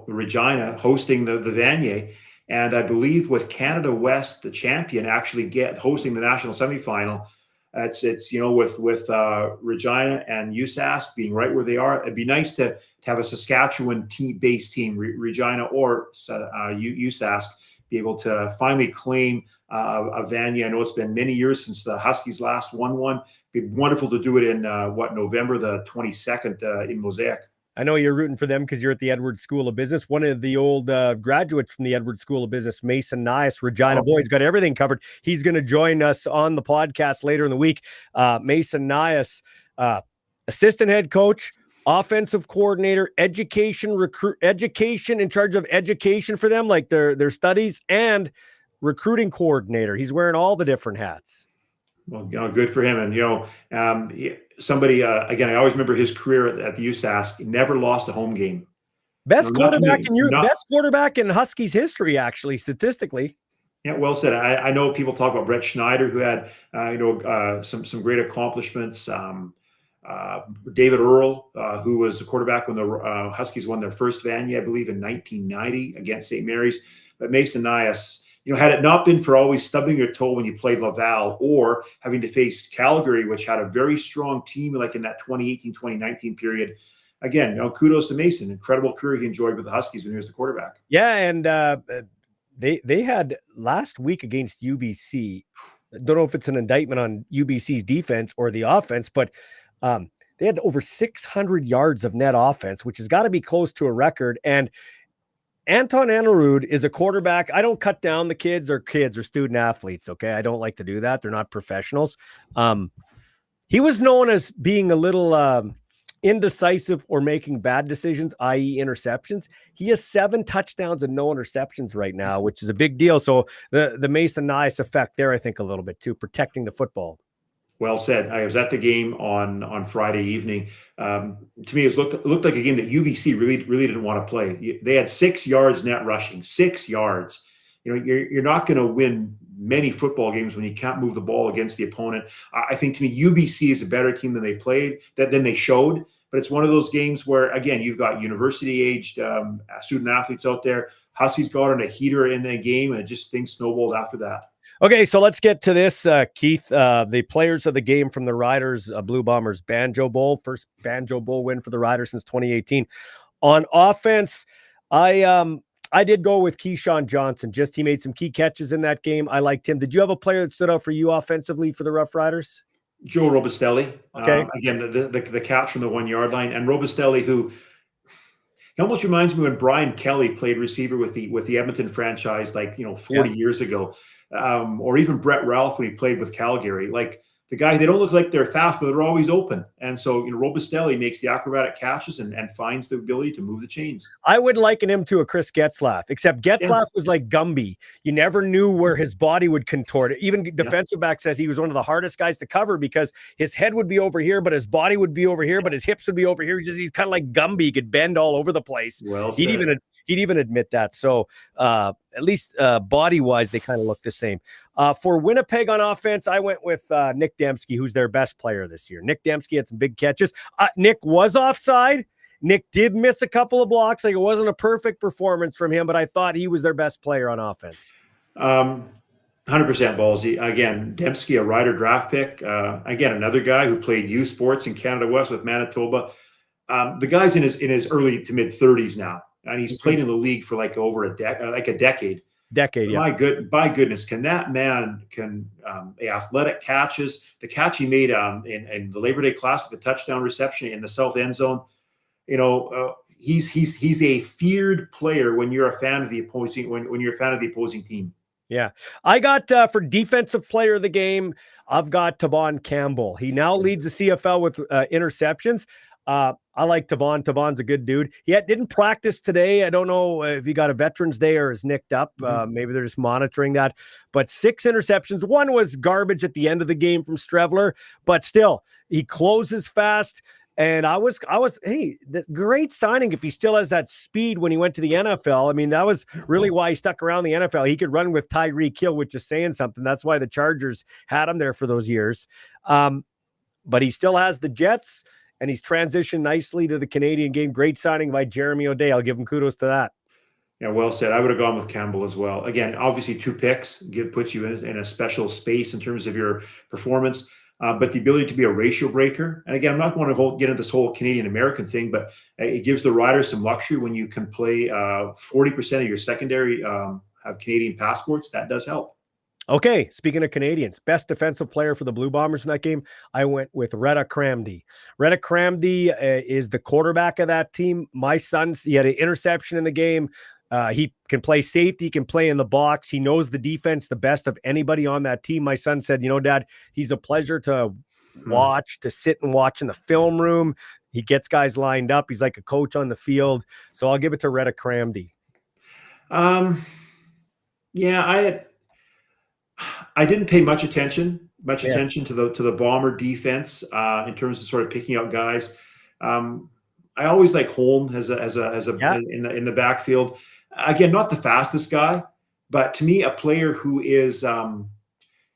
Regina hosting the Vanier, and I believe with Canada West, the champion, actually hosting the national semifinal, it's with Regina and USask being right where they are. It'd be nice to have a Saskatchewan based team, Regina or USask, be able to finally claim a Vanier. I know it's been many years since the Huskies last won one. It'd be wonderful to do it in November the 22nd in Mosaic. I know you're rooting for them because you're at the Edwards School of Business. One of the old graduates from the Edwards School of Business, Mason Nias, Regina boy, he's got everything covered. He's going to join us on the podcast later in the week. Mason Nias, assistant head coach, offensive coordinator, education in charge of education for them, like their studies, and recruiting coordinator. He's wearing all the different hats. Well, good for him. And, somebody, again, I always remember his career at the USask. He never lost a home game. Best quarterback in Huskies history, actually, statistically. Yeah, well said. I know people talk about Brett Schneider, who had, some great accomplishments. David Earle, who was the quarterback when the Huskies won their first Vanier, I believe, in 1990 against St. Mary's. But Mason Nias, had it not been for always stubbing your toe when you played Laval, or having to face Calgary, which had a very strong team like in that 2018-2019 period, again, kudos to Mason. Incredible career he enjoyed with the Huskies when he was the quarterback. Yeah, and they had last week against UBC. Don't know if it's an indictment on UBC's defense or the offense, but they had over 600 yards of net offense, which has got to be close to a record. And Anton Anerud is a quarterback. I don't cut down the kids or student athletes. Okay. I don't like to do that. They're not professionals. He was known as being a little indecisive or making bad decisions, i.e. interceptions. He has 7 touchdowns and no interceptions right now, which is a big deal. So the Mason Nice effect there, I think a little bit too, protecting the football. Well said. I was at the game on Friday evening. To me, it looked like a game that UBC really didn't want to play. They had 6 yards net rushing, 6 yards. You know, you're not going to win many football games when you can't move the ball against the opponent. I think to me, UBC is a better team than they showed. But it's one of those games where, again, you've got university-aged student athletes out there. Huskies got on a heater in the game, and things snowballed after that. Okay, so let's get to this, Keith. The players of the game from the Riders Blue Bombers Banjo Bowl, first Banjo Bowl win for the Riders since 2018. On offense, I did go with Keyshawn Johnson. He made some key catches in that game. I liked him. Did you have a player that stood out for you offensively for the Rough Riders? Joe Robustelli. Okay. Again, the catch from the 1 yard line, and Robustelli, who he almost reminds me when Brian Kelly played receiver with the Edmonton franchise, 40 years ago. Or even Brett Ralph when he played with Calgary. Like the guy, they don't look like they're fast, but they're always open. And so, Robustelli makes the acrobatic catches and finds the ability to move the chains. I would liken him to a Chris Getzlaff, except Getzlaff was like Gumby. You never knew where his body would contort. Even defensive back says he was one of the hardest guys to cover because his head would be over here, but his body would be over here, but his hips would be over here. He's kind of like Gumby. He could bend all over the place. Well said. He'd even admit that. So at least body-wise, they kind of look the same. For Winnipeg on offense, I went with Nick Dembski, who's their best player this year. Nick Dembski had some big catches. Nick was offside. Nick did miss a couple of blocks. Like, it wasn't a perfect performance from him, but I thought he was their best player on offense. 100% Ballsy. Again, Dembski, a Rider draft pick. Again, another guy who played U Sports in Canada West with Manitoba. The guy's in his early to mid 30s now. And he's played in the league for over a decade. Yeah. My goodness, can that man athletic catches? The catch he made in the Labor Day Classic, the touchdown reception in the south end zone. He's a feared player when you're a fan of the opposing when you're a fan of the opposing team. Yeah. I got for defensive player of the game, I've got Tavon Campbell. He now leads the CFL with interceptions. I like Tavon. Tavon's a good dude. He didn't practice today. I don't know if he got a Veterans Day or is nicked up. Maybe they're just monitoring that. But 6 interceptions. One was garbage at the end of the game from Strevler, but still, he closes fast. And I was, hey, great signing if he still has that speed when he went to the NFL. I mean, that was really why he stuck around the NFL. He could run with Tyreek Hill, which is saying something. That's why the Chargers had him there for those years. But he still has the Jets. And he's transitioned nicely to the Canadian game. Great signing by Jeremy O'Day. I'll give him kudos to that. Yeah, well said. I would have gone with Campbell as well. Again, obviously 2 picks puts you in a special space in terms of your performance. But the ability to be a ratio breaker. And again, I'm not going to get into this whole Canadian-American thing, but it gives the Riders some luxury when you can play 40% of your secondary have Canadian passports. That does help. Okay, speaking of Canadians, best defensive player for the Blue Bombers in that game, I went with Retta Cramdy. Retta Cramdy is the quarterback of that team. My son, he had an interception in the game. He can play safety, he can play in the box. He knows the defense the best of anybody on that team. My son said, Dad, he's a pleasure to watch, to sit and watch in the film room. He gets guys lined up. He's like a coach on the field. So I'll give it to Retta Cramdy. Yeah, I didn't pay much attention to the Bomber defense in terms of sort of picking out guys. I always like Holm in the backfield. Again, not the fastest guy, but to me, a player who is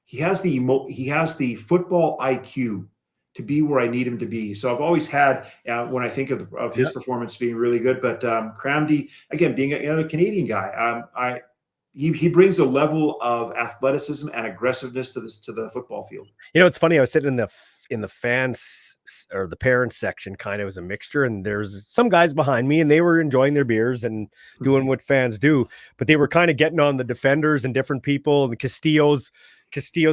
he has the football IQ to be where I need him to be. So I've always had when I think of his performance being really good. But Cramdy, again, being another Canadian guy, he brings a level of athleticism and aggressiveness to the football field. You know, it's funny. I was sitting in the fans or the parents section, kind of was a mixture, and there's some guys behind me, and they were enjoying their beers and doing what fans do, but they were kind of getting on the defenders and different people. And Castillo's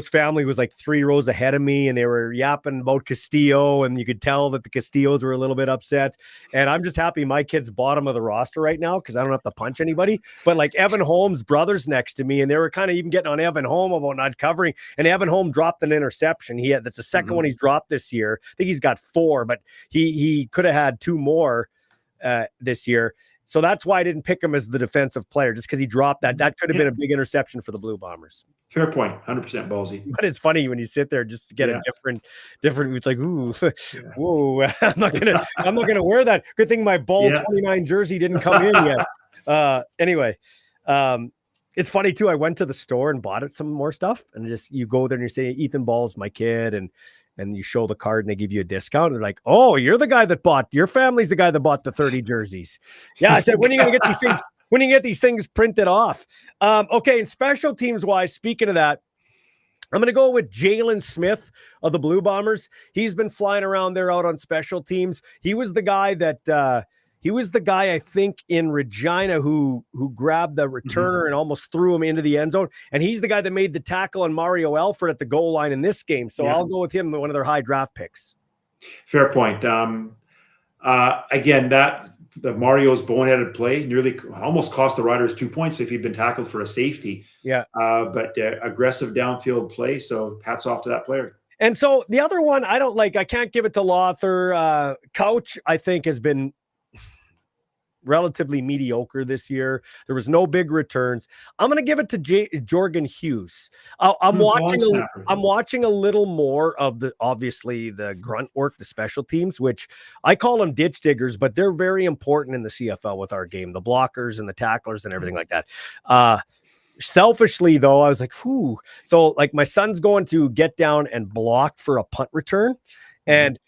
family was like 3 rows ahead of me, and they were yapping about Castillo, and you could tell that the Castillos were a little bit upset. And I'm just happy my kid's bottom of the roster right now because I don't have to punch anybody. But like Evan Holmes' brother's next to me, and they were kind of even getting on Evan Holm about not covering. And Evan Holm dropped an interception. That's the second one he's dropped this year. I think he's got 4, but he could have had 2 more this year. So that's why I didn't pick him as the defensive player, just because he dropped that. That could have been a big interception for the Blue Bombers. Fair point, 100% ballsy. But it's funny when you sit there just to get a different. It's like, ooh, whoa! I'm not gonna wear that. Good thing my Ball 29 jersey didn't come in yet. Anyway, it's funny too. I went to the store and bought some more stuff, and you go there and you say Ethan Ball's my kid, and you show the card and they give you a discount. And they're like, oh, you're the guy that bought. Your family's the guy that bought the 30 jerseys. Yeah, I said, when are you gonna get these things? When you get these things printed off. Okay, and special teams wise, speaking of that, I'm going to go with Jalen Smith of the Blue Bombers. He's been flying around there out on special teams. He was the guy I think in Regina who grabbed the returner and almost threw him into the end zone. And he's the guy that made the tackle on Mario Alford at the goal line in this game. So I'll go with him, one of their high draft picks. Fair point. Again, the Mario's boneheaded play nearly almost cost the Riders 2 points if he'd been tackled for a safety. Yeah. But aggressive downfield play. So hats off to that player. And so the other one I don't like, I can't give it to Lothar. Couch, I think, has been relatively mediocre this year. There was no big returns. I'm going to give it to Jorgen Hughes. I'm watching a little more of obviously the grunt work, the special teams, which I call them ditch diggers, but they're very important in the CFL with our game, the blockers and the tacklers and everything like that. Selfishly though, I was like, whew. So like my son's going to get down and block for a punt return, and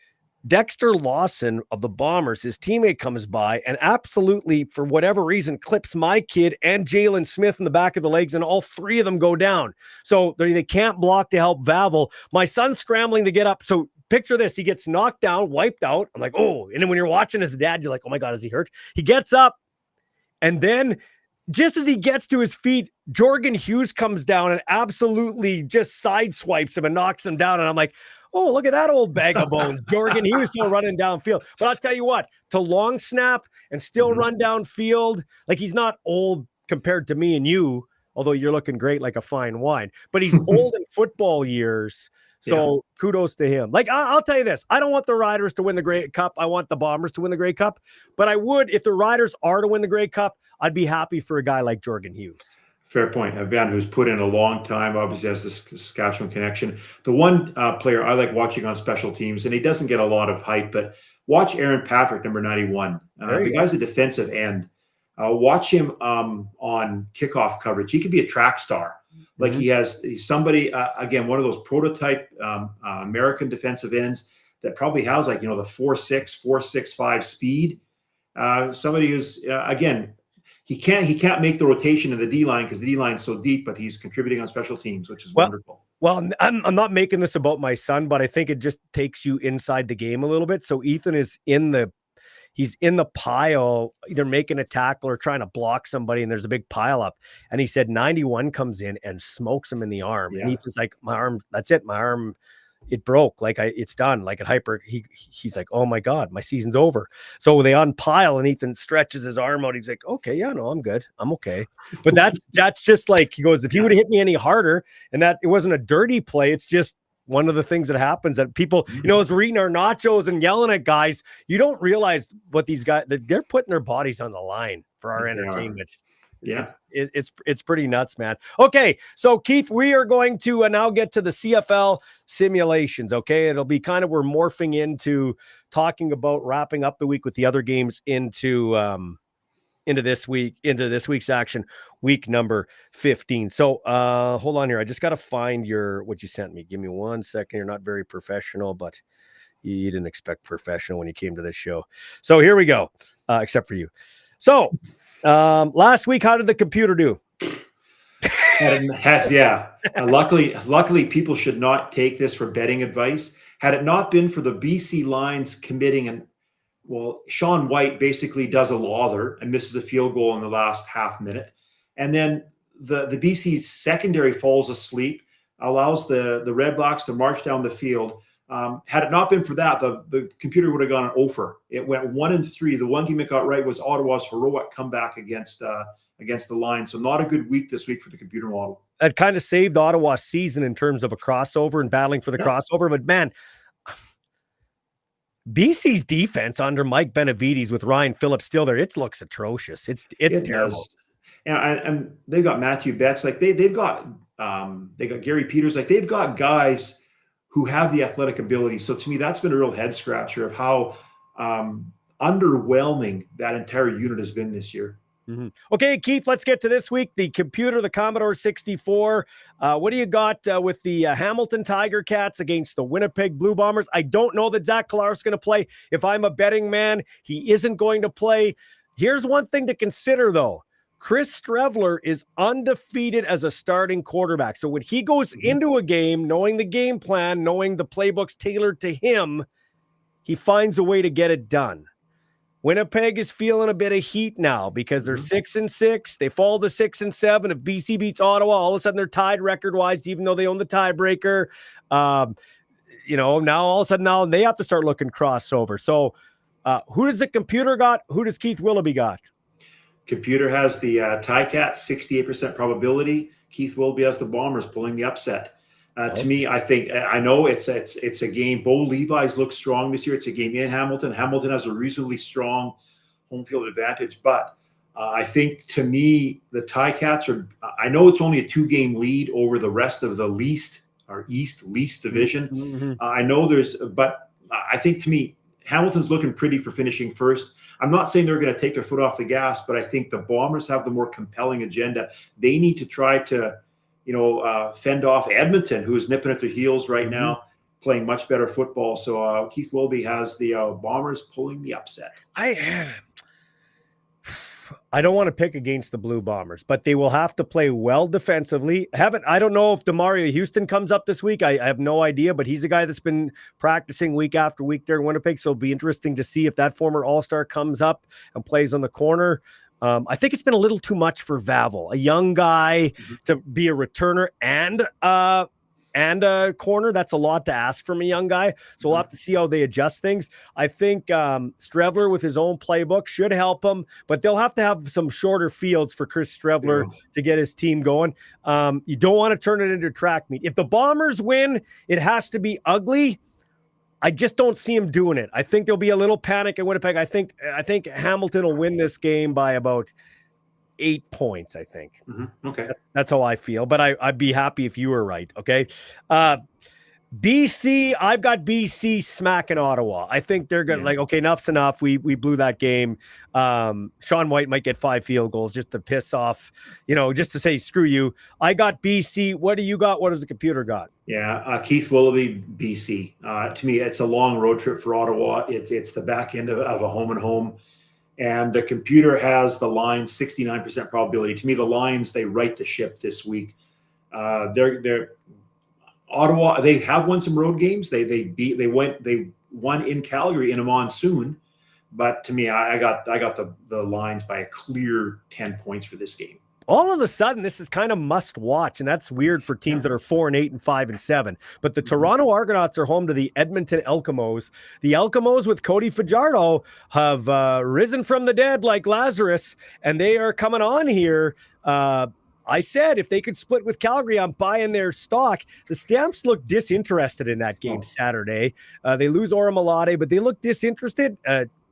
Dexter Lawson of the Bombers, his teammate, comes by and absolutely, for whatever reason, clips my kid and Jalen Smith in the back of the legs, and all 3 of them go down. So they can't block to help Vavel. My son's scrambling to get up. So picture this. He gets knocked down, wiped out. I'm like, oh. And then when you're watching as a dad, you're like, oh my God, is he hurt? He gets up, and then just as he gets to his feet, Jorgen Hughes comes down and absolutely just sideswipes him and knocks him down. And I'm like, oh, look at that old bag of bones. Jorgen Hughes still running downfield. But I'll tell you what, to long snap and still run downfield, like he's not old compared to me and you, although you're looking great like a fine wine. But he's old in football years. So kudos to him. Like, I'll tell you this. I don't want the Riders to win the Grey Cup. I want the Bombers to win the Grey Cup. But I would, if the Riders are to win the Grey Cup, I'd be happy for a guy like Jorgen Hughes. Fair point. A man who's put in a long time, obviously has this Saskatchewan connection. The one player I like watching on special teams, and he doesn't get a lot of hype, but watch Aaron Patrick, number 91. The guy's a defensive end. Watch him on kickoff coverage. He could be a track star. Like he's somebody, again, one of those prototype American defensive ends that probably has like, the 4.6, 4.65 speed. Somebody who's, again, he can't make the rotation in the D-line because the D-line is so deep, but he's contributing on special teams, which is wonderful. Well, I'm not making this about my son, but I think it just takes you inside the game a little bit. So Ethan is he's in the pile, either making a tackle or trying to block somebody, and there's a big pile up. And he said 91 comes in and smokes him in the arm. Yeah. And Ethan's like, my arm, that's it. My arm, it broke. Like it's done. Like he's like, oh my God, my season's over. So they unpile and Ethan stretches his arm out. He's like, okay, yeah, no, I'm good. I'm okay. But that's just like, he goes, if he would have hit me any harder, and that it wasn't a dirty play, it's just one of the things that happens that people, as we're eating our nachos and yelling at guys, you don't realize what these guys, they're putting their bodies on the line for our entertainment. Yeah. It's pretty nuts, man. Okay. So Keith, we are going to now get to the CFL simulations. Okay. It'll be kind of, we're morphing into talking about wrapping up the week with the other games into this week's action, week number 15. So hold on here. I just got to find what you sent me. Give me 1 second. You're not very professional, but you didn't expect professional when you came to this show. So here we go. Except for you. So last week, how did the computer do? Yeah. Luckily, people should not take this for betting advice. Had it not been for the BC Lions committing, and well, Sean White basically does a lather and misses a field goal in the last half minute, and then the BC's secondary falls asleep, allows the Red Blacks to march down the field. Had it not been for that, the computer would have gone an offer. It went 1-3. The one game it got right was Ottawa's heroic comeback against the Lions. So not a good week this week for the computer model. It kind of saved Ottawa's season in terms of a crossover and battling for the crossover. But man, BC's defense under Mike Benavides with Ryan Phillips still there, it looks atrocious. It's terrible. And they've got Matthew Betts. Like they've got Gary Peters. Like they've got guys who have the athletic ability. So to me, that's been a real head scratcher of how underwhelming that entire unit has been this year. Mm-hmm. Okay, Keith, let's get to this week. The computer, the Commodore 64. What do you got with the Hamilton Tiger Cats against the Winnipeg Blue Bombers? I don't know that Zach Collaros is going to play. If I'm a betting man, he isn't going to play. Here's one thing to consider, though. Chris Strevler is undefeated as a starting quarterback. So when he goes into a game, knowing the game plan, knowing the playbook's tailored to him, he finds a way to get it done. Winnipeg is feeling a bit of heat now because they're 6-6. They fall to 6-7. If BC beats Ottawa, all of a sudden they're tied record-wise, even though they own the tiebreaker. Now all of a sudden now they have to start looking crossover. So who does the computer got? Who does Keith Willoughby got? Computer has the Ticats, 68% probability. Keith Willoughby has the Bombers pulling the upset. To me, I know it's a game. Bo Levi's look strong this year. It's a game in Hamilton. Hamilton has a reasonably strong home field advantage, but I think to me the Ticats are. I know it's only a 2-game lead over the rest of the East division. Mm-hmm. I know but I think to me Hamilton's looking pretty for finishing first. I'm not saying they're going to take their foot off the gas, but I think the Bombers have the more compelling agenda. They need to try to fend off Edmonton, who is nipping at their heels right now, playing much better football. So Keith Willoughby has the Bombers pulling the upset. I don't want to pick against the Blue Bombers, but they will have to play well defensively. I don't know if DeMario Houston comes up this week. I have no idea, but he's a guy that's been practicing week after week there in Winnipeg. So it'll be interesting to see if that former All-Star comes up and plays on the corner. I think it's been a little too much for Vavel, a young guy to be a returner and a corner. That's a lot to ask from a young guy. So we'll have to see how they adjust things. I think Strevler with his own playbook should help him, but they'll have to have some shorter fields for Chris Strevler to get his team going. You don't want to turn it into track meet. If the Bombers win, it has to be ugly. I just don't see him doing it. I think there'll be a little panic in Winnipeg. I think Hamilton will win this game by about 8 points, I think. Okay. That's how I feel, but I'd be happy if you were right, okay? BC, I've got BC smacking Ottawa. I think they're going to okay, enough's enough. We blew that game. Sean White might get 5 field goals just to piss off, just to say, screw you. I got BC. What do you got? What does the computer got? Yeah, Keith Willoughby, BC. To me, it's a long road trip for Ottawa. It's the back end of a home and home. And the computer has the Lions 69% probability. To me, the Lions, they right the ship this week. They're Ottawa. They have won some road games. They won in Calgary in a monsoon. But to me, I got the Lions by a clear 10 points for this game. All of a sudden, this is kind of must watch, and that's weird for teams that are 4-8 and 5-7. But the Toronto Argonauts are home to the Edmonton Elkimos. The Elkimos with Cody Fajardo have risen from the dead like Lazarus, and they are coming on here. I said if they could split with Calgary, I'm buying their stock. The Stamps look disinterested in that game Saturday. They lose Oramilade, but they look disinterested.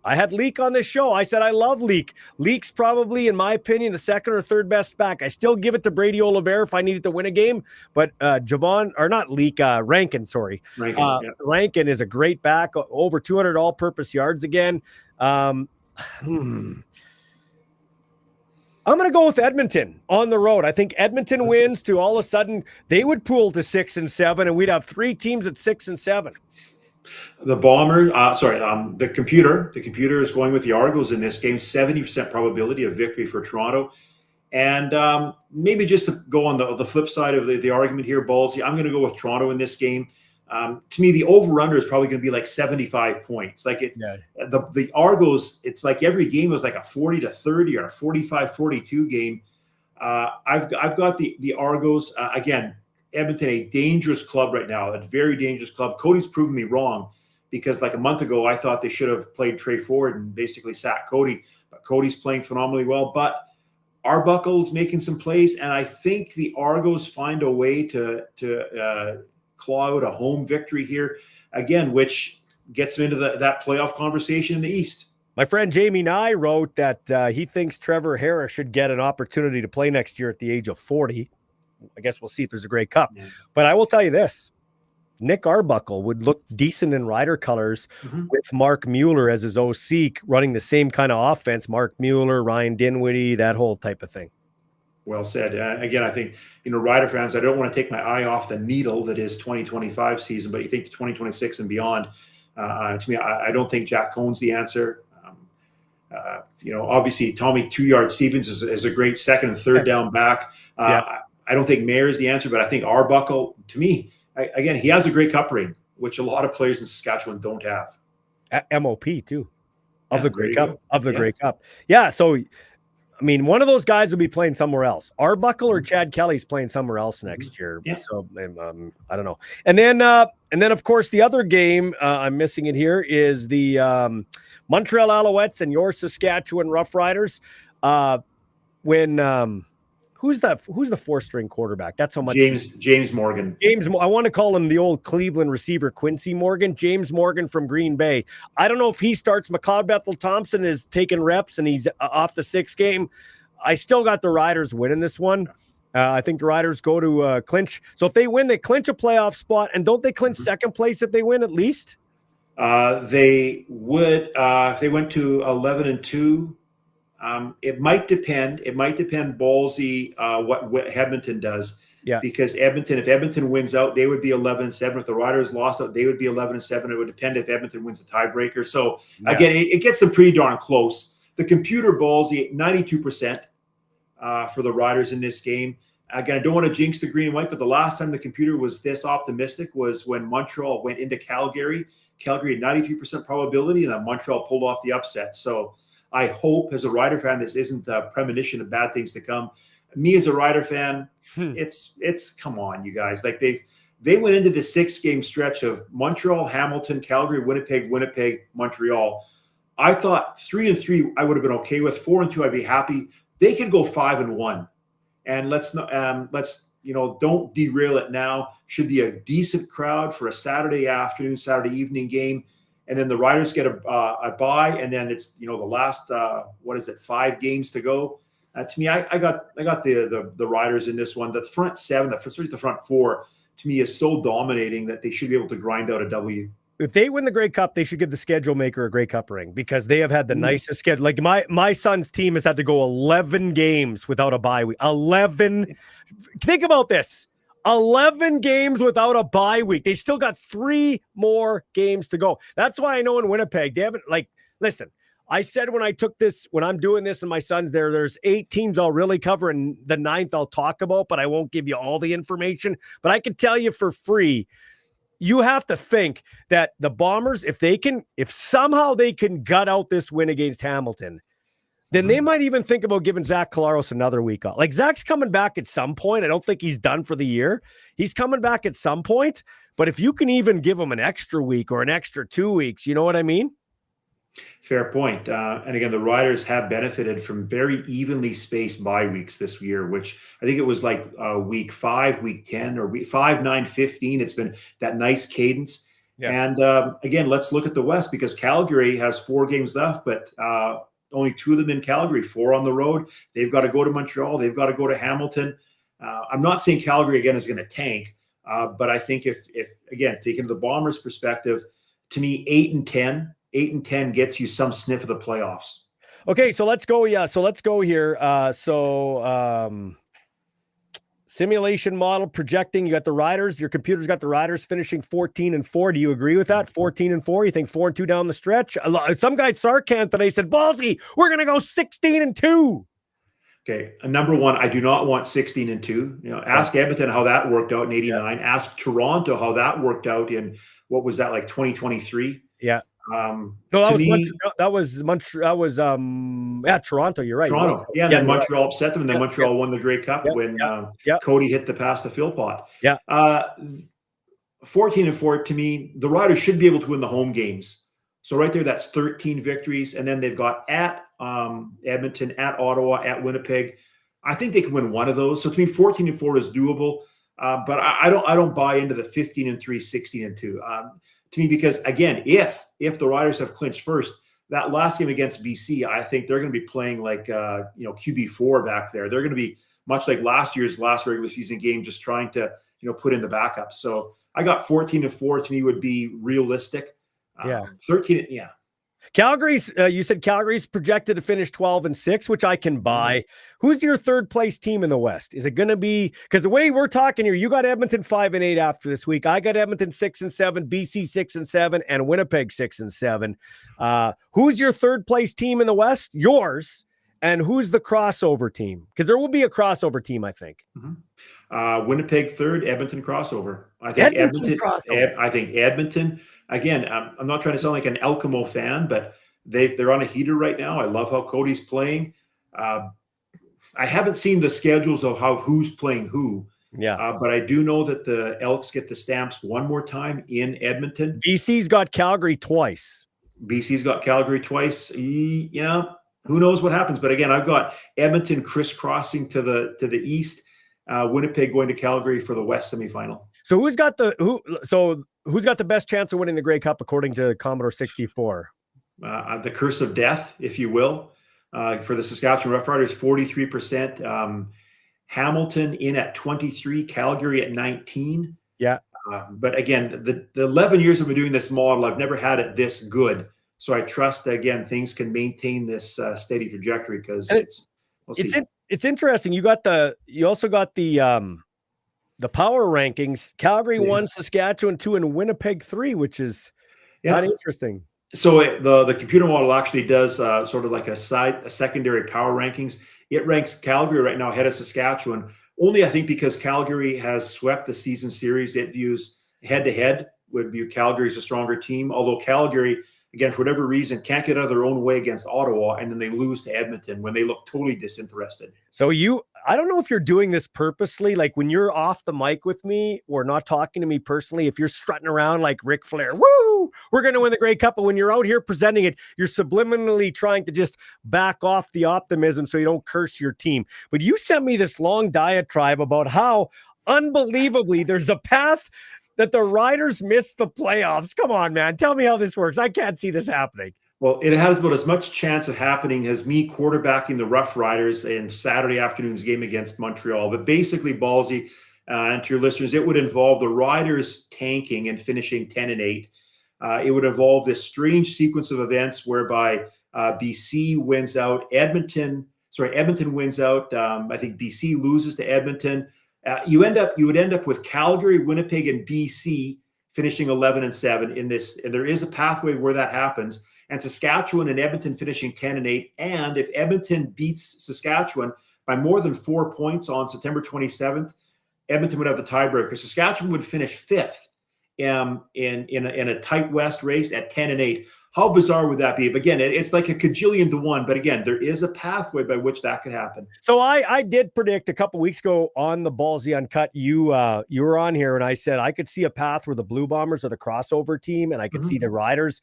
I had Leak on this show. I said I love Leak. Leak's probably, in my opinion, the second or third best back. I still give it to Brady Oliveira if I needed to win a game, but Rankin, sorry. Rankin is a great back, over 200 all-purpose yards again. I'm going to go with Edmonton on the road. I think Edmonton wins to all of a sudden they would pool to 6-7, and we'd have 3 teams at 6-7. The computer is going with the Argos in this game. 70% probability of victory for Toronto. And maybe just to go on the flip side of the argument here, Ballsy, I'm going to go with Toronto in this game. To me, the over-under is probably going to be like 75 points. Like the Argos, it's like every game was like a 40-30 or a 45-42 game. I've got the Argos again. Edmonton, a dangerous club right now, a very dangerous club. Cody's proven me wrong because like a month ago, I thought they should have played Trey Ford and basically sacked Cody. But Cody's playing phenomenally well. But Arbuckle's making some plays, and I think the Argos find a way to claw out a home victory here again, which gets them into that playoff conversation in the East. My friend Jamie Nye wrote that he thinks Trevor Harris should get an opportunity to play next year at the age of 40. I guess we'll see if there's a Grey Cup. Yeah. But I will tell you this. Nick Arbuckle would look decent in Rider colors with Mark Mueller as his OC running the same kind of offense. Mark Mueller, Ryan Dinwiddie, that whole type of thing. Well said. Again, I think, Rider fans, I don't want to take my eye off the needle that is 2025 season, but you think 2026 and beyond. To me, I don't think Jack Cohn's the answer. Obviously, Tommy 2-Yard Stevens is a great second and third down back. I don't think Mayer is the answer, but I think Arbuckle, to me, again, he has a Grey Cup ring, which a lot of players in Saskatchewan don't have. MOP too, of the Grey Cup, Grey Cup. Yeah. So, I mean, one of those guys will be playing somewhere else. Arbuckle or Chad Kelly's playing somewhere else next year. Yeah. So I don't know. And then of course the other game I'm missing it here is the Montreal Alouettes and your Saskatchewan Roughriders. Who's the 4-string quarterback? That's how much James Morgan. I want to call him the old Cleveland receiver, Quincy Morgan. James Morgan from Green Bay. I don't know if he starts. McLeod Bethel-Thompson is taking reps and he's off the 6th game. I still got the Riders winning this one. I think the Riders go to clinch. So if they win, they clinch a playoff spot. And don't they clinch second place if they win at least? They would if they went to 11-2. It might depend. Ballsy, what Edmonton does. Yeah. Because if Edmonton wins out, they would be 11-7. If the Riders lost out, they would be 11-7. It would depend if Edmonton wins the tiebreaker. So again, it gets them pretty darn close. The computer, Ballsy, 92% for the Riders in this game. Again, I don't want to jinx the green and white, but the last time the computer was this optimistic was when Montreal went into Calgary. Calgary had 93% probability, and then Montreal pulled off the upset. So I hope, as a Rider fan, this isn't a premonition of bad things to come. Me, as a Rider fan, it's come on, you guys. Like they went into the 6-game stretch of Montreal, Hamilton, Calgary, Winnipeg, Montreal. I thought 3-3 I would have been okay with. 4-2 I'd be happy. They could go 5-1, and let's don't derail it now. Should be a decent crowd for a Saturday afternoon, Saturday evening game. And then the Riders get a bye, and then it's the last 5 games to go. To me, I got the Riders in this one. The front 7, the front 4, to me is so dominating that they should be able to grind out a W. If they win the Grey Cup, they should give the schedule maker a Grey Cup ring because they have had the nicest schedule. Like my son's team has had to go 11 games without a bye week. 11. Think about this. 11 games without a bye week. They still got 3 more games to go. That's why I know in Winnipeg, they haven't, listen, I said when I'm doing this and my son's there's 8 teams I'll really cover, and the 9th I'll talk about, but I won't give you all the information. But I can tell you for free, you have to think that the Bombers, if somehow they can gut out this win against Hamilton, then they might even think about giving Zach Collaros another week off. Like, Zach's coming back at some point. I don't think he's done for the year. He's coming back at some point. But if you can even give him an extra week or an extra 2 weeks, you know what I mean? Fair point. And again, the Riders have benefited from very evenly spaced bye weeks this year, which I think it was like week 5, week 10, or week 5, 9, 15. It's been that nice cadence. Yeah. And again, let's look at the West, because Calgary has 4 games left, but only 2 of them in Calgary, 4 on the road. They've got to go to Montreal. They've got to go to Hamilton. I'm not saying Calgary, again, is going to tank, but I think if again, taking the Bombers' perspective, to me, 8-10 gets you some sniff of the playoffs. Okay, so let's go. Yeah, so let's go here. Simulation model projecting. You got the Riders. Your computer's got the Riders finishing 14-4. Do you agree with that? 14-4. You think 4-2 down the stretch? Some guy Sarkhan today said, "Ballsy, we're gonna go 16-2." Okay. Number one, I do not want 16-2. Ask Edmonton how that worked out in '89. Yeah. Ask Toronto how that worked out in, what was that, like 2023? Yeah. No, that was Toronto. You're right. Toronto. Yeah, and then Montreal upset them, and then Montreal won the Grey Cup when Cody hit the pass to Philpott. Yeah. 14-4, to me, the Riders should be able to win the home games. So right there, that's 13 victories, and then they've got at Edmonton, at Ottawa, at Winnipeg. I think they can win one of those. So to me, 14-4 is doable. But I don't buy into the 15-3, 16-2. To me, because again, if the Riders have clinched first, that last game against BC, I think they're going to be playing like QB4 back there. They're going to be much like last year's last regular season game, just trying to put in the backup. So I got 14-4. To me, would be realistic. 13. Yeah. Calgary's, you said Calgary's projected to finish 12-6, which I can buy. Who's your third place team in the West? Is it going to be, because the way we're talking here, you got Edmonton 5-8 after this week. I got Edmonton 6-7, BC 6-7, and Winnipeg 6-7. Who's your third place team in the West? Yours. And who's the crossover team? Because there will be a crossover team, I think. Winnipeg third, Edmonton crossover. I think Edmonton. Again, I'm not trying to sound like an Elkimo fan, but they're on a heater right now. I love how Cody's playing. I haven't seen the schedules of who's playing who. Yeah. But I do know that the Elks get the Stamps one more time in Edmonton. BC's got Calgary twice. Yeah. Who knows what happens? But again, I've got Edmonton crisscrossing to the east, Winnipeg going to Calgary for the West semifinal. So who's got the best chance of winning the Grey Cup according to Commodore 64? The curse of death, if you will, for the Saskatchewan Roughriders, 43%. Hamilton in at 23%, Calgary at 19%. Yeah. But again, the 11 years I've been doing this model, I've never had it this good. So I trust, again, things can maintain this steady trajectory because it's interesting. You also got the power rankings. Calgary 1, Saskatchewan 2, and Winnipeg 3, which is not interesting. So the computer model actually does sort of like a secondary power rankings. It ranks Calgary right now ahead of Saskatchewan, only I think because Calgary has swept the season series. It views head-to-head would view Calgary as a stronger team, although Calgary, again, for whatever reason, can't get out of their own way against Ottawa, and then they lose to Edmonton when they look totally disinterested. So I don't know if you're doing this purposely, like when you're off the mic with me or not talking to me personally, if you're strutting around like Ric Flair, woo, we're going to win the Grey Cup. But when you're out here presenting it, you're subliminally trying to just back off the optimism so you don't curse your team. But you sent me this long diatribe about how unbelievably there's a path that the Riders missed the playoffs. Come on, man. Tell me how this works. I can't see this happening. Well, it has about as much chance of happening as me quarterbacking the Rough Riders in Saturday afternoon's game against Montreal. But basically, Ballsy, and to your listeners, it would involve the Riders tanking and finishing 10-8. It would involve this strange sequence of events whereby BC wins out, Edmonton wins out. I think BC loses to Edmonton. You would end up with Calgary, Winnipeg, and BC finishing 11-7 in this. And there is a pathway where that happens. And Saskatchewan and Edmonton finishing 10-8. And if Edmonton beats Saskatchewan by more than 4 points on September 27th, Edmonton would have the tiebreaker. Saskatchewan would finish fifth in a tight West race at 10-8. How bizarre would that be? But again, it's like a cajillion to one. But again, there is a pathway by which that could happen. So I did predict a couple weeks ago on the Ballsy Uncut. You were on here, and I said I could see a path where the Blue Bombers are the crossover team, and I could see the Riders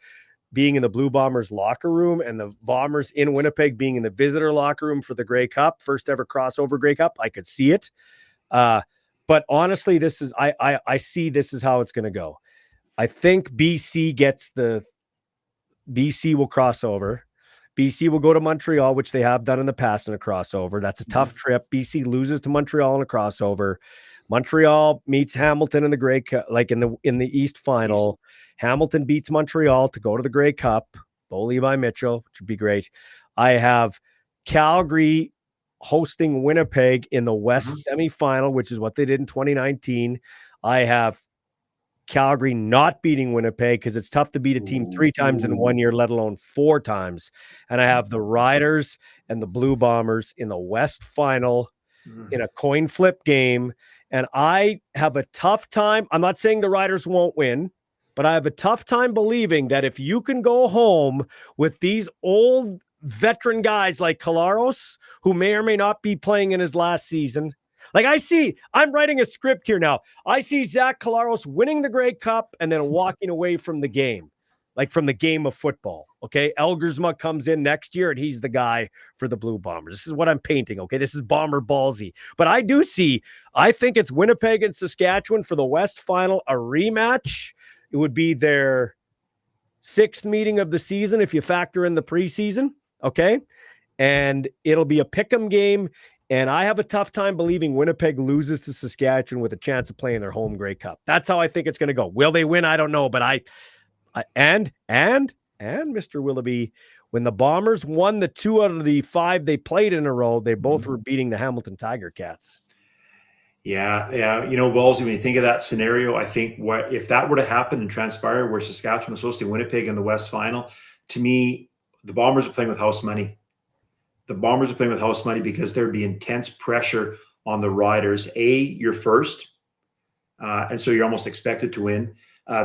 being in the Blue Bombers locker room and the Bombers in Winnipeg being in the visitor locker room for the Grey Cup, first ever crossover Grey Cup. I could see it. But honestly, I see this is how it's going to go. I think BC will cross over. BC will go to Montreal, which they have done in the past in a crossover. That's a tough trip. BC loses to Montreal in a crossover. Montreal meets Hamilton in the Grey Cup, like in the East final. Hamilton beats Montreal to go to the Grey Cup. Bo Levi Mitchell, which would be great. I have Calgary hosting Winnipeg in the West semifinal, which is what they did in 2019. I have Calgary not beating Winnipeg because it's tough to beat a team 3 times in 1 year, let alone 4 times. And I have the Riders and the Blue Bombers in the West Final in a coin flip game. And I have a tough time. I'm not saying the Riders won't win, but I have a tough time believing that if you can go home with these old veteran guys like Collaros, who may or may not be playing in his last season. Like I'm writing a script here now. I see Zach Collaros winning the Grey Cup and then walking away from the game, like from the game of football. Okay. Elgersma comes in next year and he's the guy for the Blue Bombers. This is what I'm painting. Okay. This is Bomber Ballsy. But I think it's Winnipeg and Saskatchewan for the West Final, a rematch. It would be their 6th meeting of the season if you factor in the preseason. Okay. And it'll be a pick'em game. And I have a tough time believing Winnipeg loses to Saskatchewan with a chance of playing their home Grey Cup. That's how I think it's going to go. Will they win? I don't know. But and Mr. Willoughby, when the Bombers won the 2 out of the 5 they played in a row, they both were beating the Hamilton Tiger Cats. Yeah. Ballsy, when you think of that scenario, I think if that were to happen and transpire where Saskatchewan was hosting Winnipeg in the West Final, to me, the Bombers are playing with house money. The Bombers are playing with house money because there'd be intense pressure on the Riders. A, you're first, and so you're almost expected to win.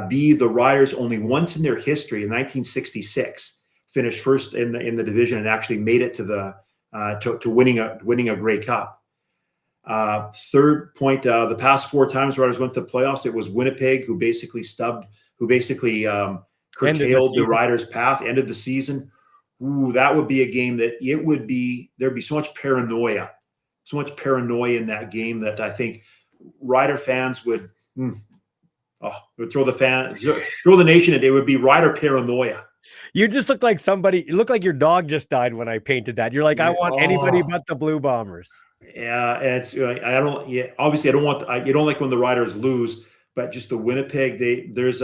B, the Riders only once in their history, in 1966, finished first in the division and actually made it to the to winning a Grey Cup. Third point, the past 4 times Riders went to the playoffs, it was Winnipeg who basically curtailed the Riders' path, ended the season. Ooh, that would be a game that there'd be so much paranoia in that game that I think Rider fans would throw the nation in. It would be Rider paranoia. You just look like you look like your dog just died when I painted that. You're like, I want anybody but the Blue Bombers. Yeah, it's obviously I don't want you don't like when the Riders lose, but just the Winnipeg, there's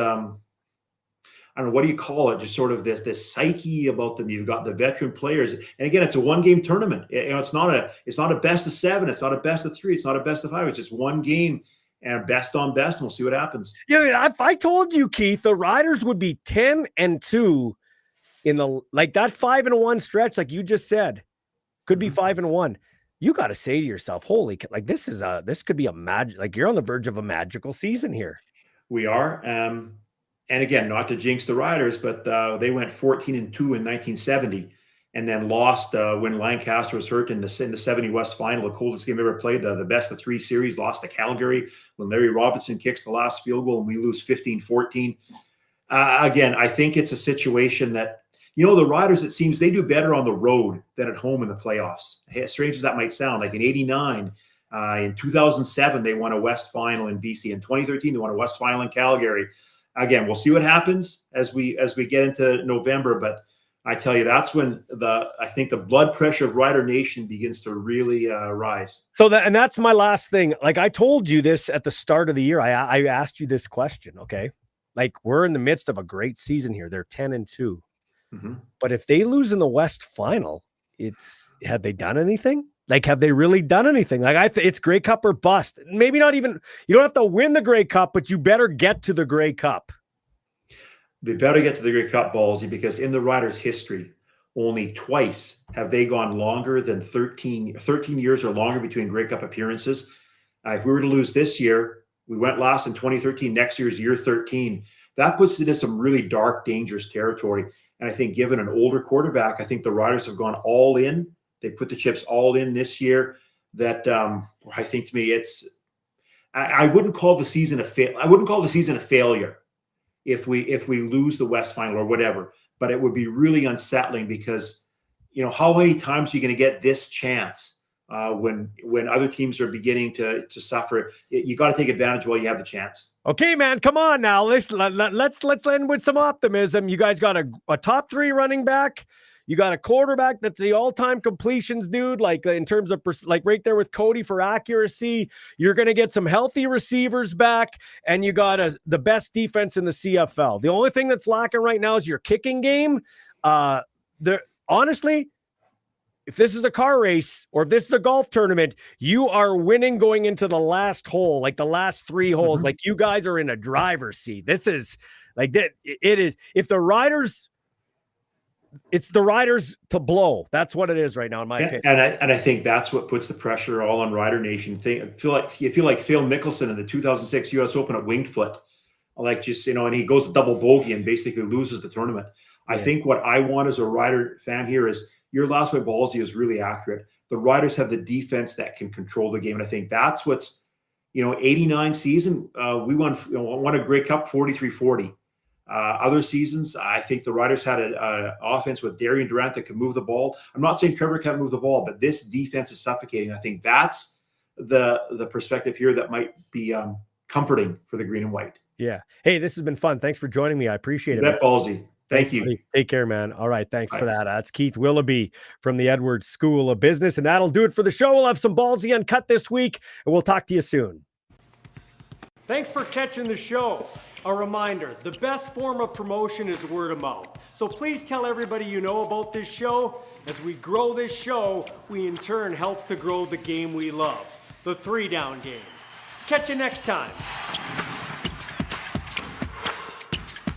I don't know, what do you call it? Just sort of this psyche about them. You've got the veteran players, and again, it's a 1-game tournament. It's not a best of 7. It's not a best of 3. It's not a best of 5. It's just 1 game and best on best. And we'll see what happens. Yeah, if I told you, Keith, the Riders would be 10-2 in the that 5-1 stretch, like you just said, could be 5-1. You got to say to yourself, "Holy, this could be a magic. Like you're on the verge of a magical season here." We are. And again, not to jinx the Riders, but they went 14-2 in 1970 and then lost when Lancaster was hurt in the 70 West Final, the coldest game ever played, the best of 3 series, lost to Calgary when Larry Robinson kicks the last field goal and we lose 15-14. Again, I think it's a situation that, the Riders, it seems they do better on the road than at home in the playoffs. As strange as that might sound, like in 89, in 2007, they won a West Final in BC. In 2013, they won a West Final in Calgary. Again, we'll see what happens as we get into November, but I tell you, that's when I think the blood pressure of Rider Nation begins to really rise. So that's my last thing. Like I told you this at the start of the year, I asked you this question. Okay, like we're in the midst of a great season here. They're 10-2, but if they lose in the West Final, have they done anything? Like, have they really done anything? Like, it's Grey Cup or bust. Maybe not even, you don't have to win the Grey Cup, but you better get to the Grey Cup. They better get to the Grey Cup, Ballsy, because in the Riders' history, only twice have they gone longer than 13 years or longer between Grey Cup appearances. If we were to lose this year, we went last in 2013, next year's year 13. That puts it in some really dark, dangerous territory. And I think given an older quarterback, I think the Riders have gone all in. They put the chips all in this year. That I think, to me, I wouldn't call the season a failure if we lose the West Final or whatever. But it would be really unsettling because how many times are you going to get this chance when other teams are beginning to suffer? You got to take advantage while you have the chance. Okay, man, come on now. Let's end with some optimism. You guys got a top 3 running back. You got a quarterback that's the all-time completions dude, like in terms of like right there with Cody for accuracy. You're going to get some healthy receivers back, and you got the best defense in the CFL. The only thing that's lacking right now is your kicking game. Honestly, if this is a car race or if this is a golf tournament, you are winning going into the last hole, like the last 3 holes. Like you guys are in a driver's seat. This is like that. It is. If the riders, it's the riders to blow. That's what it is right now, in my opinion. And I think that's what puts the pressure all on Rider Nation. I feel like Phil Mickelson in the 2006 U.S. Open at Winged Foot, like just and he goes a double bogey and basically loses the tournament. Yeah. I think what I want as a Rider fan here is your last by Ballsy is really accurate. The riders have the defense that can control the game, and I think that's what's 89 season. We won a Grey Cup 43-40. Other seasons, I think the Riders had an offense with Darian Durant that could move the ball. I'm not saying Trevor can't move the ball, but this defense is suffocating. I think that's the perspective here that might be comforting for the green and white. Yeah. Hey, this has been fun. Thanks for joining me. I appreciate it. Bet Ballsy. Thanks, you. Buddy. Take care, man. All right. Thanks for that. That's Keith Willoughby from the Edwards School of Business. And that'll do it for the show. We'll have some Ballsy Uncut this week, and we'll talk to you soon. Thanks for catching the show. A reminder, the best form of promotion is word of mouth. So please tell everybody you know about this show. As we grow this show, we in turn help to grow the game we love, the 3-down game. Catch you next time.